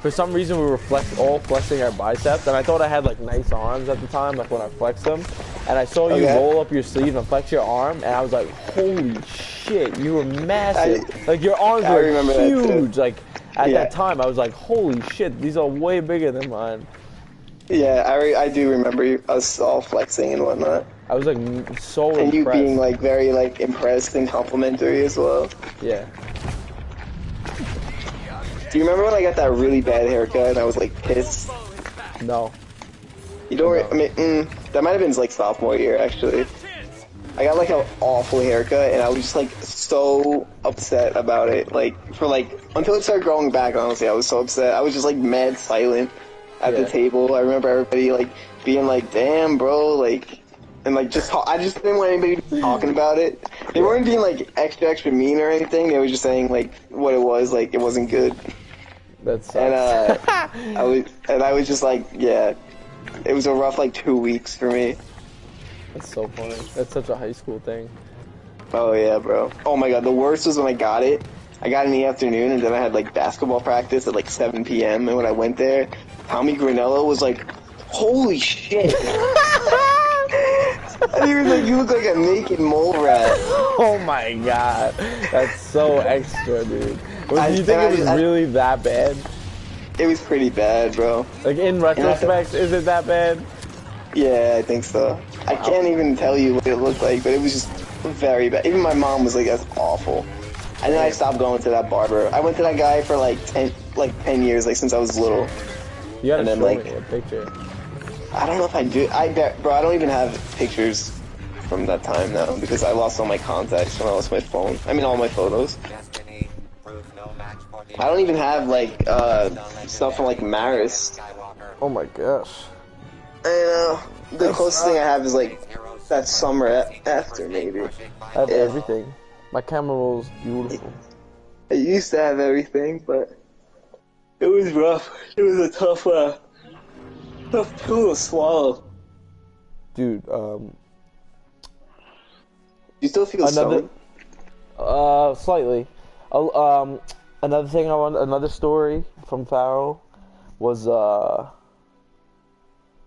for some reason we were all flexing our biceps, and I thought I had, like, nice arms at the time, like, when I flexed them. And I saw you roll up your sleeve and flex your arm, and I was like, holy shit, you were massive. Like, your arms were huge. Like, at that time, I was like, holy shit, these are way bigger than mine. Yeah, I do remember us all flexing and whatnot. I was like so impressed. And you being like very like impressed and complimentary as well. Yeah. Do you remember when I got that really bad haircut and I was like pissed? No. You don't? I mean, that might have been like sophomore year actually. I got like an awful haircut and I was just like so upset about it. Like for like until it started growing back. Honestly, I was so upset. I was just like mad silent at the table. I remember everybody like being like, "Damn, bro," like, and like just I just didn't want anybody to be talking about it. They weren't being like extra mean or anything. They were just saying like what it was. Like it wasn't good. That sucks. And I was just like, yeah, it was a rough like 2 weeks for me. That's so funny. That's such a high school thing. Oh yeah, bro. Oh my God, the worst was when I got it. I got it in the afternoon, and then I had like basketball practice at like 7 p.m. And when I went there, Tommy Granello was like, "Holy shit!" And he was like, you look like a naked mole rat. Oh my god, that's so extra, dude. Do you think it was really that bad? It was pretty bad, bro. Like in retrospect, is it that bad? Yeah, I think so. I can't even tell you what it looked like, but it was just very bad. Even my mom was like, that's awful. And then I stopped going to that barber. I went to that guy for like 10 years, like since I was little. You gotta show me a picture. I don't know if I do. Bro, I don't even have pictures from that time now because I lost all my contacts when I lost my phone. I mean, all my photos. I don't even have like stuff from like Maris. Oh my gosh. The closest thing I have is like that summer after maybe. I have everything. My camera roll is beautiful. I used to have everything, but it was rough. It was a tough pill to swallow. Dude, You still feel stoned? Slightly. Another thing another story from Farrell was,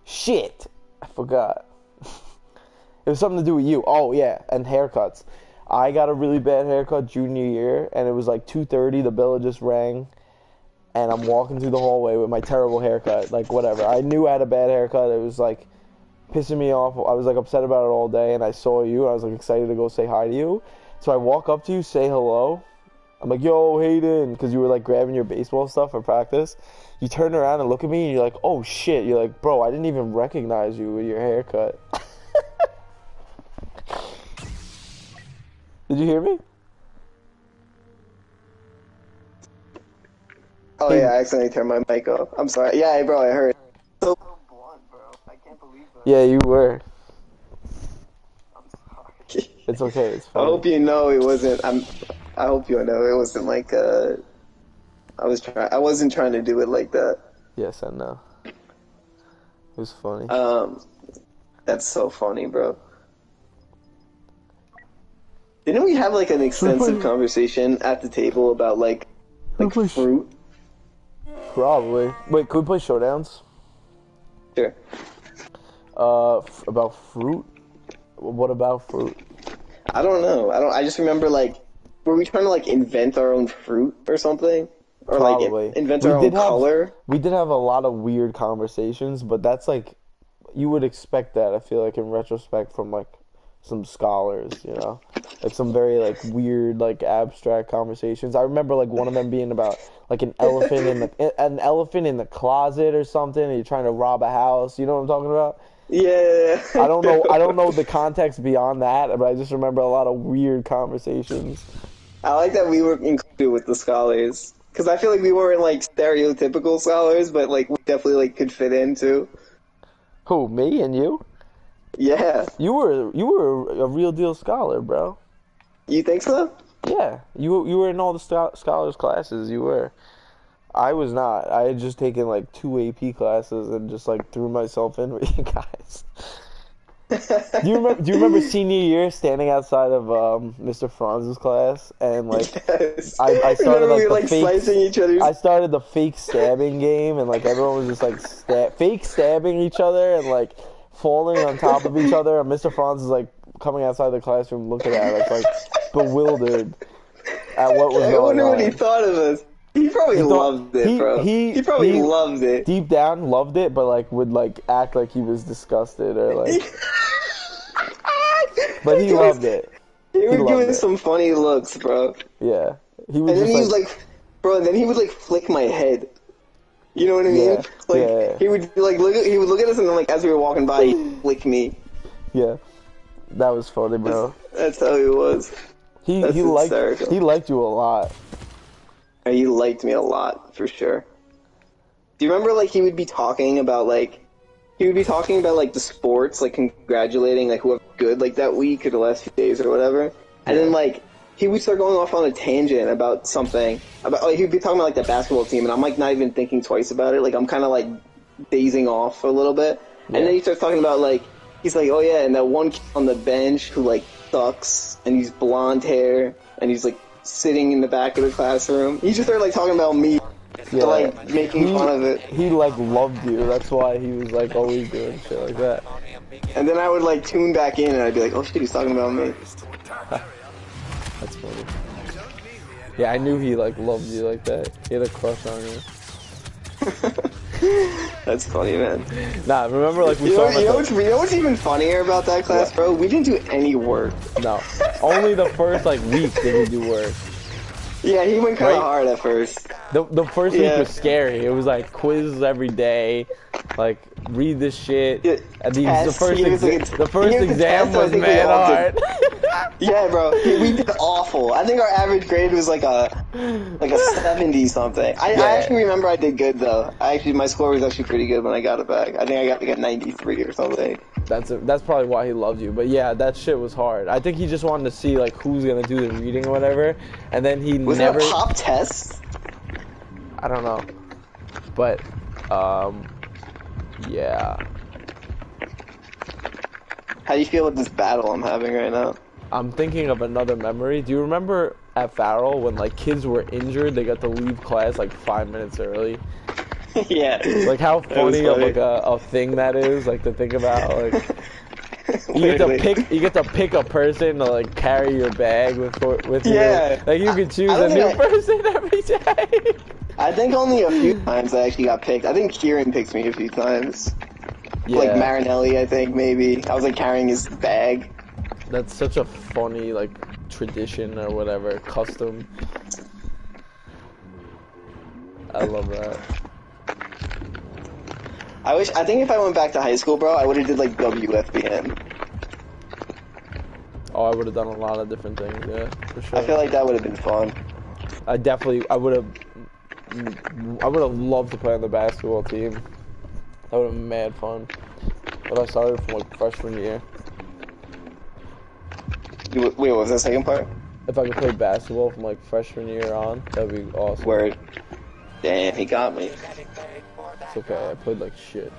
shit! I forgot. It was something to do with you. Oh, yeah, and haircuts. I got a really bad haircut junior year, and it was like 2:30, the bell just rang, and I'm walking through the hallway with my terrible haircut, like whatever. I knew I had a bad haircut. It was like pissing me off. I was like upset about it all day, and I saw you. I was like excited to go say hi to you. So I walk up to you, say hello. I'm like, yo, Hayden, because you were like grabbing your baseball stuff for practice. You turn around and look at me, and you're like, oh shit. You're like, bro, I didn't even recognize you with your haircut. Did you hear me? Oh yeah, I accidentally turned my mic off. I'm sorry. Yeah, bro, I heard. So blunt, bro. I can't believe that. Yeah, you were. I'm sorry. It's okay. It's fine. I hope you know it wasn't. I hope you know it wasn't like I wasn't trying to do it like that. Yes, I know. It was funny. That's so funny, bro. Didn't we have like an extensive conversation at the table about like fruit? Probably. Wait, could we play showdowns? Sure. About fruit? What about fruit? I don't know. I just remember like, were we trying to like invent our own fruit or something? Or Probably. like invent our own color? We did have a lot of weird conversations, but that's like, you would expect that, I feel like, in retrospect from like some scholars, you know? Like some very like weird, like abstract conversations. I remember like one of them being about like an elephant in the closet or something, and you're trying to rob a house. You know what I'm talking about? Yeah. I don't know the context beyond that, but I just remember a lot of weird conversations. I like that we were included with the scholars, because I feel like we weren't like stereotypical scholars, but like we definitely like could fit in too. Who, me and you? Yeah. You were a real deal scholar, bro. You think so? Yeah, you were in all the scholars classes. You were. I was not. I had just taken like 2 AP classes and just like threw myself in with you guys. Do you remember senior year standing outside of Mr. Franz's class and like Yes. I started like, we were, the fake slicing each other's... I started the fake stabbing game, and like everyone was just like fake stabbing each other and like falling on top of each other, and Mr. Franz is like coming outside the classroom looking at us like bewildered at what was going on. I wonder what he thought of us. He probably loved it, bro. He probably loved it. Deep down, loved it, but like would like act like he was disgusted or like. But he loved it. He was giving some funny looks, bro. Yeah, he was. And then just he was like, bro. And then he would like flick my head. You know what I mean? Yeah. Like yeah. he would like he would look at us, and then like as we were walking by, he'd flick me. Yeah, that was funny, bro. That's how he was. He liked you a lot. He liked me a lot, for sure. Do you remember, like, he would be talking about the sports, like, congratulating, like, whoever good, like, that week or the last few days or whatever? And then, like, he would start going off on a tangent about something. Like, he'd be talking about, like, the basketball team, and I'm, like, not even thinking twice about it. Like, I'm kind of, like, dazing off a little bit. Yeah. And then he starts talking about, like, he's like, oh, yeah, and that one kid on the bench who, like, sucks, and he's blonde hair, and he's, like, sitting in the back of the classroom. He just started like talking about me, like making fun of it. He like loved you. That's why he was like always doing shit like that. And then I would like tune back in and I'd be like, oh shit, he's talking about me. That's funny. Yeah, I knew he like loved you like that. He had a crush on you. That's funny, man. Nah, remember like we saw you know what's even funnier about that class, bro? We didn't do any work. No. Only the first like week did we do work. Yeah, he went kind of hard at first. The first week was scary. It was like quizzes every day, like read this shit. And the first exam was mad hard. Yeah, bro, we did awful. I think our average grade was like a 70 something. I actually remember I did good though. My score was actually pretty good when I got it back. I think I got like a 93 or something. That's probably why he loved you. But yeah, that shit was hard. I think he just wanted to see like who's gonna do the reading or whatever, and then he was never. Was there pop tests? I don't know, but yeah. How do you feel with this battle I'm having right now? I'm thinking of another memory. Do you remember at Farrell when like kids were injured, they got to leave class like 5 minutes early? Yeah. Like how funny of like a thing that is, like to think about. Like you get to pick a person to like carry your bag with you. Yeah. Like you could choose a new person every day. I think only a few times I actually got picked. I think Kieran picked me a few times. Yeah. Like Marinelli, I think maybe. I was like carrying his bag. That's such a funny like tradition or whatever, custom. I love that. I think if I went back to high school, bro, I would have did like WFBN. Oh, I would have done a lot of different things, yeah, for sure. I feel like that would have been fun. I would have loved to play on the basketball team. That would have been mad fun. But I started from like freshman year. Wait, what was the second part? If I could play basketball from like freshman year on, that'd be awesome. Word. Damn, he got me. It's okay, I played like shit.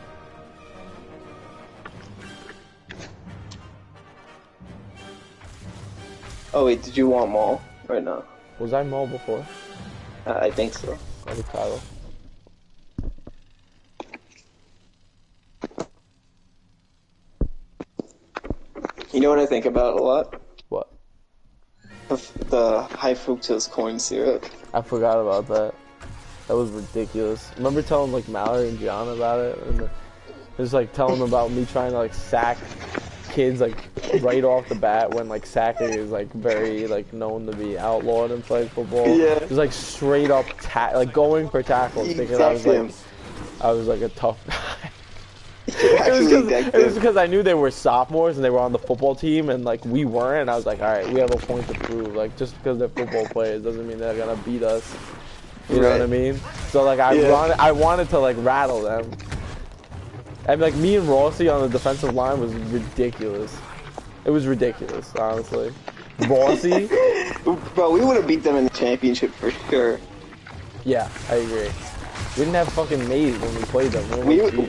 Oh wait, did you want Maul right now? Was I Maul before? I think so. I was Kyle. You know what I think about a lot? What? The high fructose corn syrup. I forgot about that. That was ridiculous. Remember telling like Mallory and Gianna about it, and just like telling them about me trying to like sack kids like right off the bat when like sacking is like very like known to be outlawed in flag football. Yeah. It was like straight up like going for tackles because I was like a tough guy. It was because I knew they were sophomores and they were on the football team and like we weren't, and I was like, all right, we have a point to prove. Like just because they're football players doesn't mean they're gonna beat us. You know what I mean? So like I wanted to like rattle them. And like me and Rossi on the defensive line was ridiculous. It was ridiculous, honestly. Rossi? Bro, we would have beat them in the championship for sure. Yeah, I agree. We didn't have fucking Maze when we played them.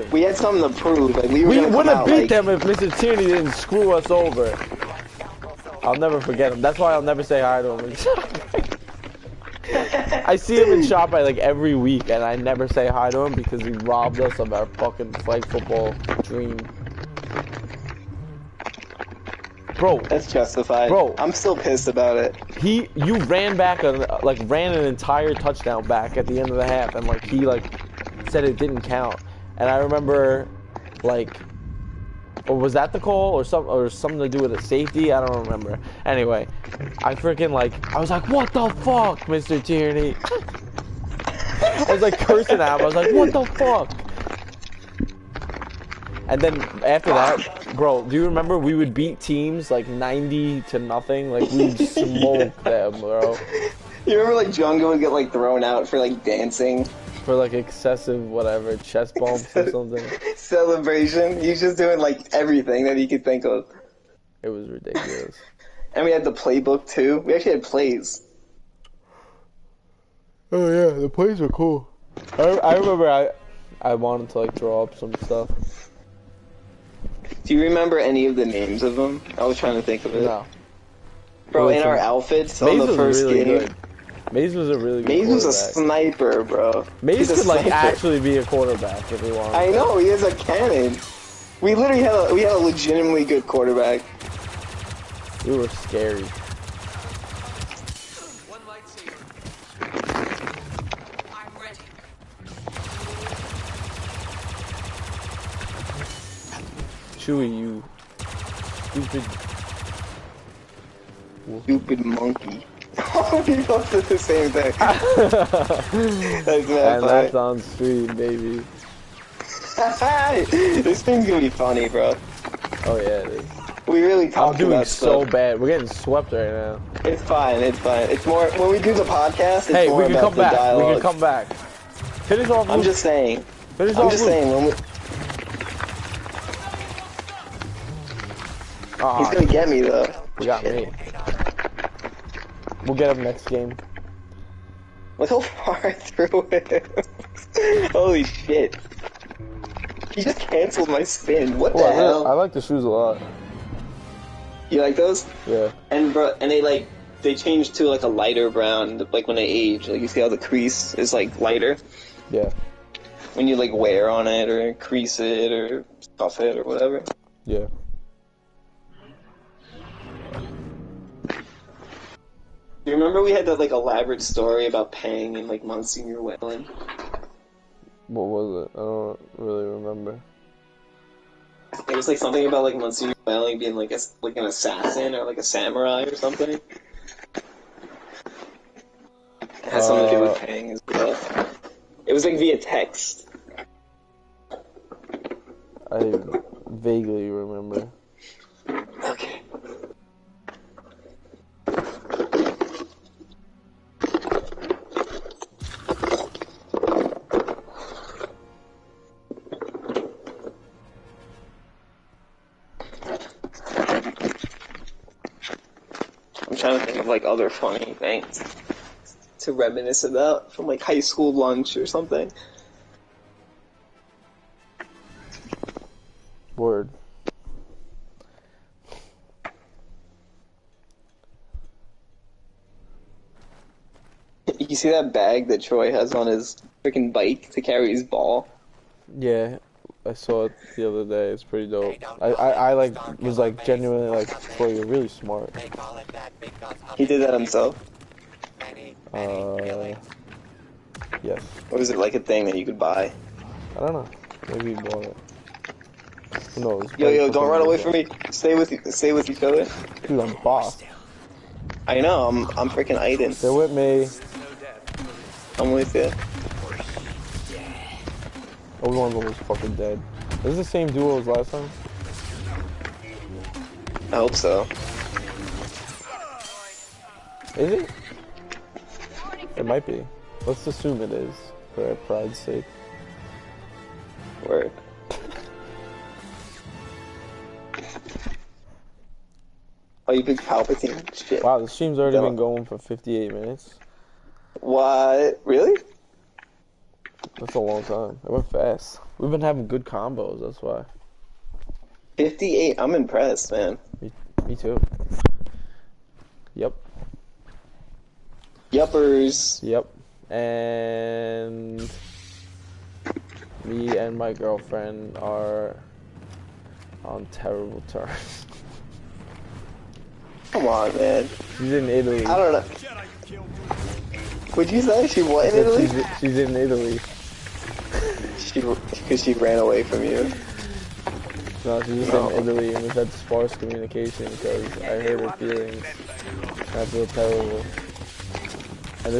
We had something to prove. Like, we would have beat them if Mr. Tierney didn't screw us over. I'll never forget him. That's why I'll never say hi to him. I see him in shop like every week, and I never say hi to him because he robbed us of our fucking flag football dream. Bro, that's justified. Bro, I'm still pissed about it. You ran back ran an entire touchdown back at the end of the half, and like he like said it didn't count. And I remember like, or was that the call or something to do with a safety? I don't remember. Anyway, I freaking like I was like, what the fuck, Mr. Tierney? I was like cursing at him. I was like, what the fuck? And then after that, bro, do you remember we would beat teams like 90-0? Like we'd smoke them, bro. You remember like Junga would get like thrown out for like dancing? For like excessive whatever, chest bumps or something. Celebration. He's just doing like everything that he could think of. It was ridiculous. And we had the playbook too. We actually had plays. Oh yeah, the plays were cool. I remember I wanted to like draw up some stuff. Do you remember any of the names of them? I was trying to think of it. No. Bro, in our outfits on the first really game. Good. Maze was a really good Maze was a sniper, bro. Maze could like actually be a quarterback if he wanted. I know, he has a cannon. We literally had a legitimately good quarterback. We were scary. One lightsaber. I'm ready. Chewie, you Stupid monkey. We both did the same thing. That's and that's on stream, baby. This thing's gonna be funny, bro. Oh yeah, it is. We really talk I'm doing about so stuff. bad. We're getting swept right now. It's fine. It's fine. It's more when we do the podcast. It's Hey, more we can about come the back. dialogue. We can come back. Finish off. I'm Luke. just saying. Finish I'm off. just Luke. saying. When we, he's gonna get me though. We got me. We'll get him next game. Look how far through it. Holy shit. He just canceled my spin. What the hell? I like the shoes a lot. You like those? Yeah. And bro, and they changed to like a lighter brown, like when they age. Like you see how the crease is like lighter Yeah. when you like wear on it or crease it or stuff it or whatever. Yeah. Do you remember we had that like elaborate story about Pang and like Monsignor Whalen? What was it? I don't really remember. It was like something about like Monsignor Whalen being like an assassin or like a samurai or something. It has something to do with Pang as well. It was like via text. I vaguely remember. Okay. I'm trying to think of like other funny things to reminisce about from like high school lunch or something. Word. You see that bag that Troy has on his freaking bike to carry his ball? Yeah, I saw it the other day. It's pretty dope. I like was like genuinely like, bro, you're really smart. He did that himself? Yes. Or was it like a thing that you could buy? I don't know. Maybe he bought it. Who knows? Yo, don't run away from me. Stay with each other. Dude, I'm boss. I know, I'm freaking Aiden. They're with me. I'm with you. Obi-Wan's almost fucking dead. Is this the same duo as last time? I hope so. Is it? It might be. Let's assume it is, for our pride's sake. Word. Oh, you picked Palpatine? Shit. Wow, the stream's already been going for 58 minutes. What? Really? That's a long time. It went fast. We've been having good combos, that's why. 58? I'm impressed, man. Me too. Yep. Yuppers. Yep. And me and my girlfriend are on terrible terms. Come on, man. She's in Italy. I don't know. Would you say she what in Italy? She's in Italy. Because she ran away from you. No, she's just in Italy, and we've had sparse communication because I hurt her feelings. I feel terrible. And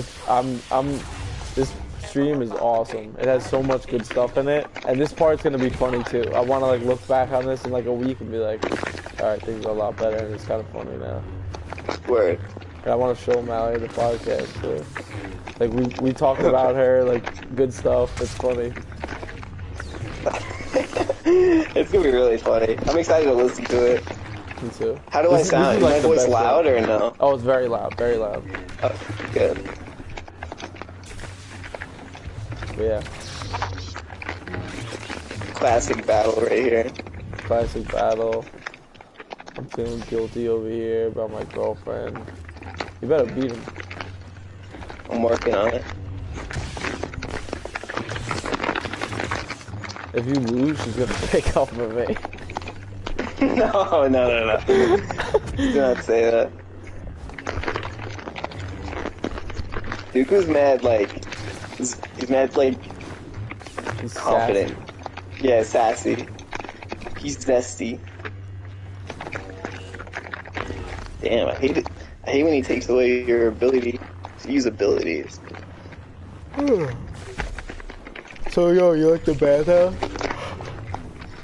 this stream is awesome. It has so much good stuff in it, and this part's gonna be funny too. I want to like look back on this in like a week and be like, all right, things are a lot better, and it's kind of funny now. Word. And I want to show Mallory the podcast too. Like we talked about her, like good stuff. It's funny. It's gonna be really funny. I'm excited to listen to it. Me too. How do I sound? Is my voice loud or no? Oh, it's very loud, very loud. Oh, good. But yeah. Classic battle right here. Classic battle. I'm feeling guilty over here about my girlfriend. You better beat him. I'm working on it. If you lose, she's gonna pick up with me. No. Do not say that. Dooku's mad, like, he's mad, like, He's confident. sassy. Yeah, sassy. He's zesty. Damn, I hate it. I hate when he takes away your ability to use abilities. So, yo, you like the bathhouse?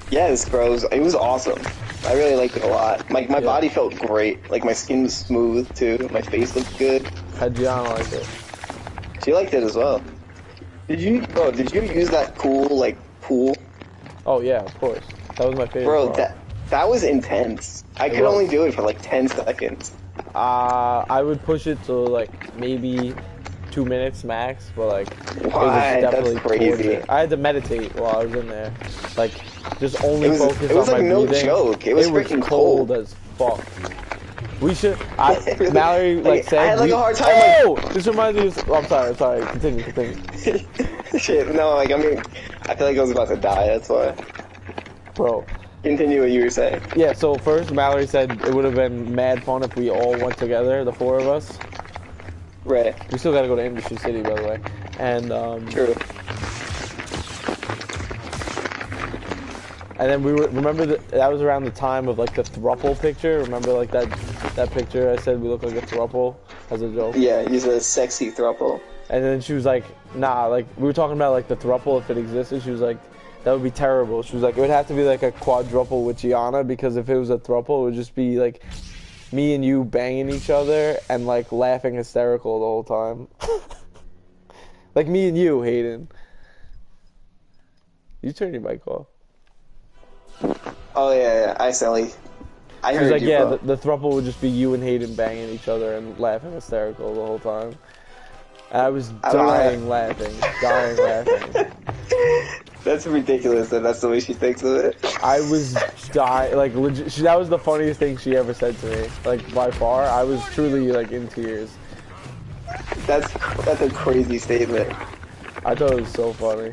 Yes, bro, it was awesome. I really liked it a lot. My body felt great. Like, my skin was smooth, too. My face looked good. How'd Gianna like it? She liked it as well. Did you use that cool, like, pool? Oh, yeah, of course. That was my favorite Bro, part. that was intense. I could only do it for, like, 10 seconds. I would push it to, like, maybe 2 minutes max, but, like, it was Why? definitely That's crazy. torture. I had to meditate while I was in there. Like, just only It was focus on like my no breathing. joke. It was freaking cold cold. as fuck. We should. Mallory like said. I had like a hard time. Oh, this reminds me of. Oh, I'm sorry. Continue. Shit. No, like I mean, I feel like I was about to die. That's why. Bro. Continue what you were saying. Yeah. So first, Mallory said it would have been mad fun if we all went together, the 4 of us. Right. We still gotta go to Industry City, by the way. And True. And then remember that was around the time of like the throuple picture. Remember like that picture I said we look like a throuple as a joke. Yeah, he's a sexy throuple. And then she was like, nah, like we were talking about like the throuple if it existed. She was like, that would be terrible. She was like, it would have to be like a quadruple with Gianna because if it was a throuple, it would just be like me and you banging each other and like laughing hysterical the whole time. Like me and you, Hayden. You turn your mic off. Oh yeah, I Sally. I heard like, you. yeah, Bro. the throuple would just be you and Hayden banging each other and laughing hysterical the whole time. And I was dying laughing. That's ridiculous that that's the way she thinks of it. I was dying, like legit. That was the funniest thing she ever said to me, like by far. I was truly like in tears. That's a crazy statement. I thought it was so funny.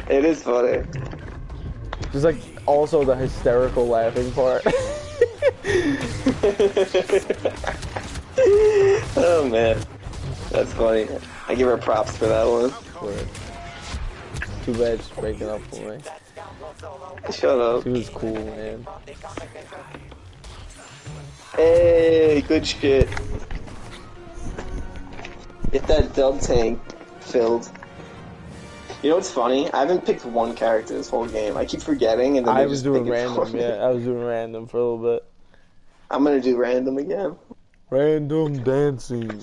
It is funny. Just like also the hysterical laughing part. Oh man, that's funny. I give her props for that one. Too bad she's breaking up for me. Shut up. She was cool, man. Hey, good shit. Get that dub tank filled. You know what's funny? I haven't picked one character this whole game. I keep forgetting, and then I was doing random. Yeah, I was doing random for a little bit. I'm gonna do random again. Random dancing.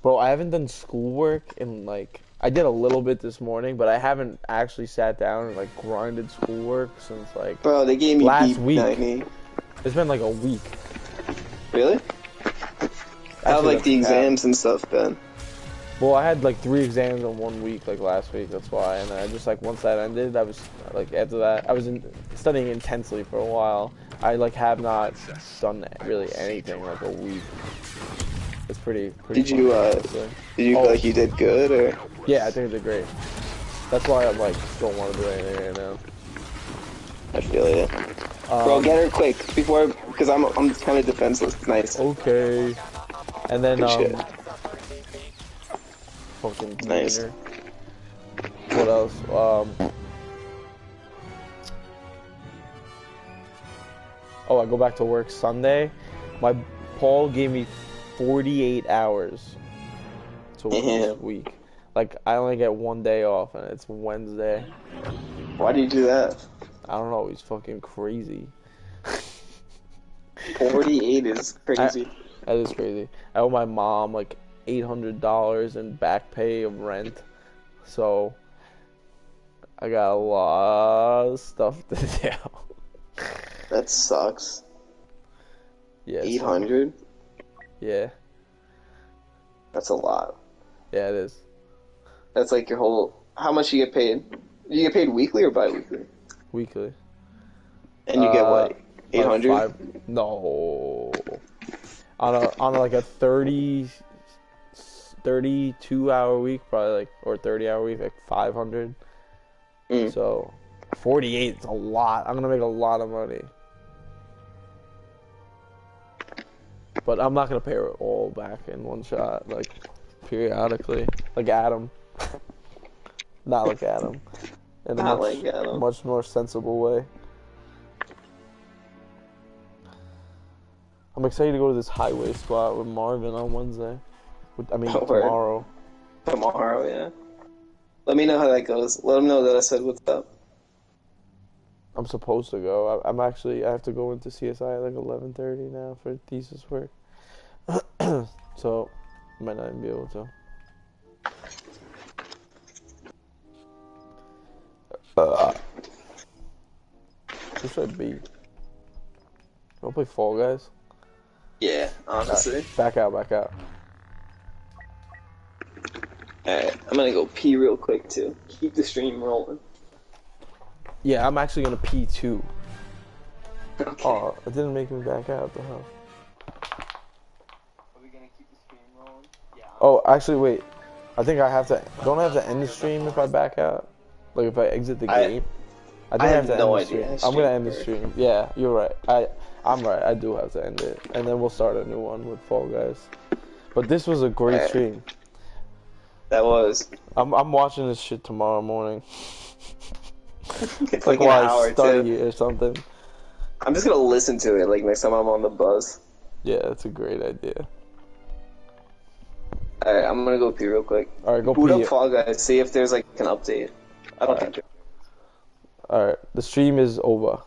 Bro, I haven't done schoolwork in like I did a little bit this morning, but I haven't actually sat down and like grinded schoolwork since like Bro, they gave me last deep week. 90. It's been like a week. Really? I have like the exams and stuff then. Well, I had like 3 exams in 1 week, like last week. That's why. And then I just like once that ended, I was like after that, I was studying intensely for a while. I like have not done really anything like a week. It's pretty. Did you feel like you did good or? Yeah, I think I did great. That's why I'm like don't want to do anything right now. I feel it. Bro, get her quick before, because I'm kind of defenseless. Nice. Okay. And then Good shit. Fucking Nice. later. What else? Oh, I go back to work Sunday. Paul gave me 48 hours to work this week. Like, I only get 1 day off, and it's Wednesday. Why do you do that? I don't know. He's fucking crazy. 48 is crazy. That is crazy. I owe my mom like $800 in back pay of rent, so I got a lot of stuff to do. That sucks. Yeah. 800? Yeah. That's a lot. Yeah, it is. That's like your whole. How much you get paid? You get paid weekly or bi-weekly? Weekly. And you get what? 800? Like no. On like a 32 hour week, probably like, or 30 hour week, like 500. So 48 is a lot. I'm gonna make a lot of money. But I'm not gonna pay it all back in one shot, like periodically, like Adam. Not like Adam. In a Not like Adam. much more sensible way. I'm excited to go to this highway spot with Marvin on Wednesday. Tomorrow. Tomorrow, yeah. Let me know how that goes. Let him know that I said what's up. I'm supposed to go. I have to go into CSI at like 11:30 now for thesis work. So, I might not even be able to. Who should I be? Wanna play Fall Guys? Yeah, honestly. Right, back out. Alright, I'm gonna go pee real quick too. Keep the stream rolling. Yeah, I'm actually gonna pee too. Okay. Oh, it didn't make me back out. The hell? Are we gonna keep the stream rolling? Yeah. Oh, actually, wait. I think I have to. Don't I have to end the stream if I back out? Like if I exit the game? I think I have to no end the idea. stream. I'm gonna end the stream. Yeah, you're right. I'm right. I do have to end it, and then we'll start a new one with Fall Guys. But this was a great stream. That was. I'm watching this shit tomorrow morning. It's like an while hour I study too. or something. I'm just gonna listen to it like next time I'm on the bus. Yeah, that's a great idea. Alright, I'm gonna go pee real quick. Alright, go Boot pee. up Fall Guys, see if there's like an update. I don't think there. Alright, the stream is over.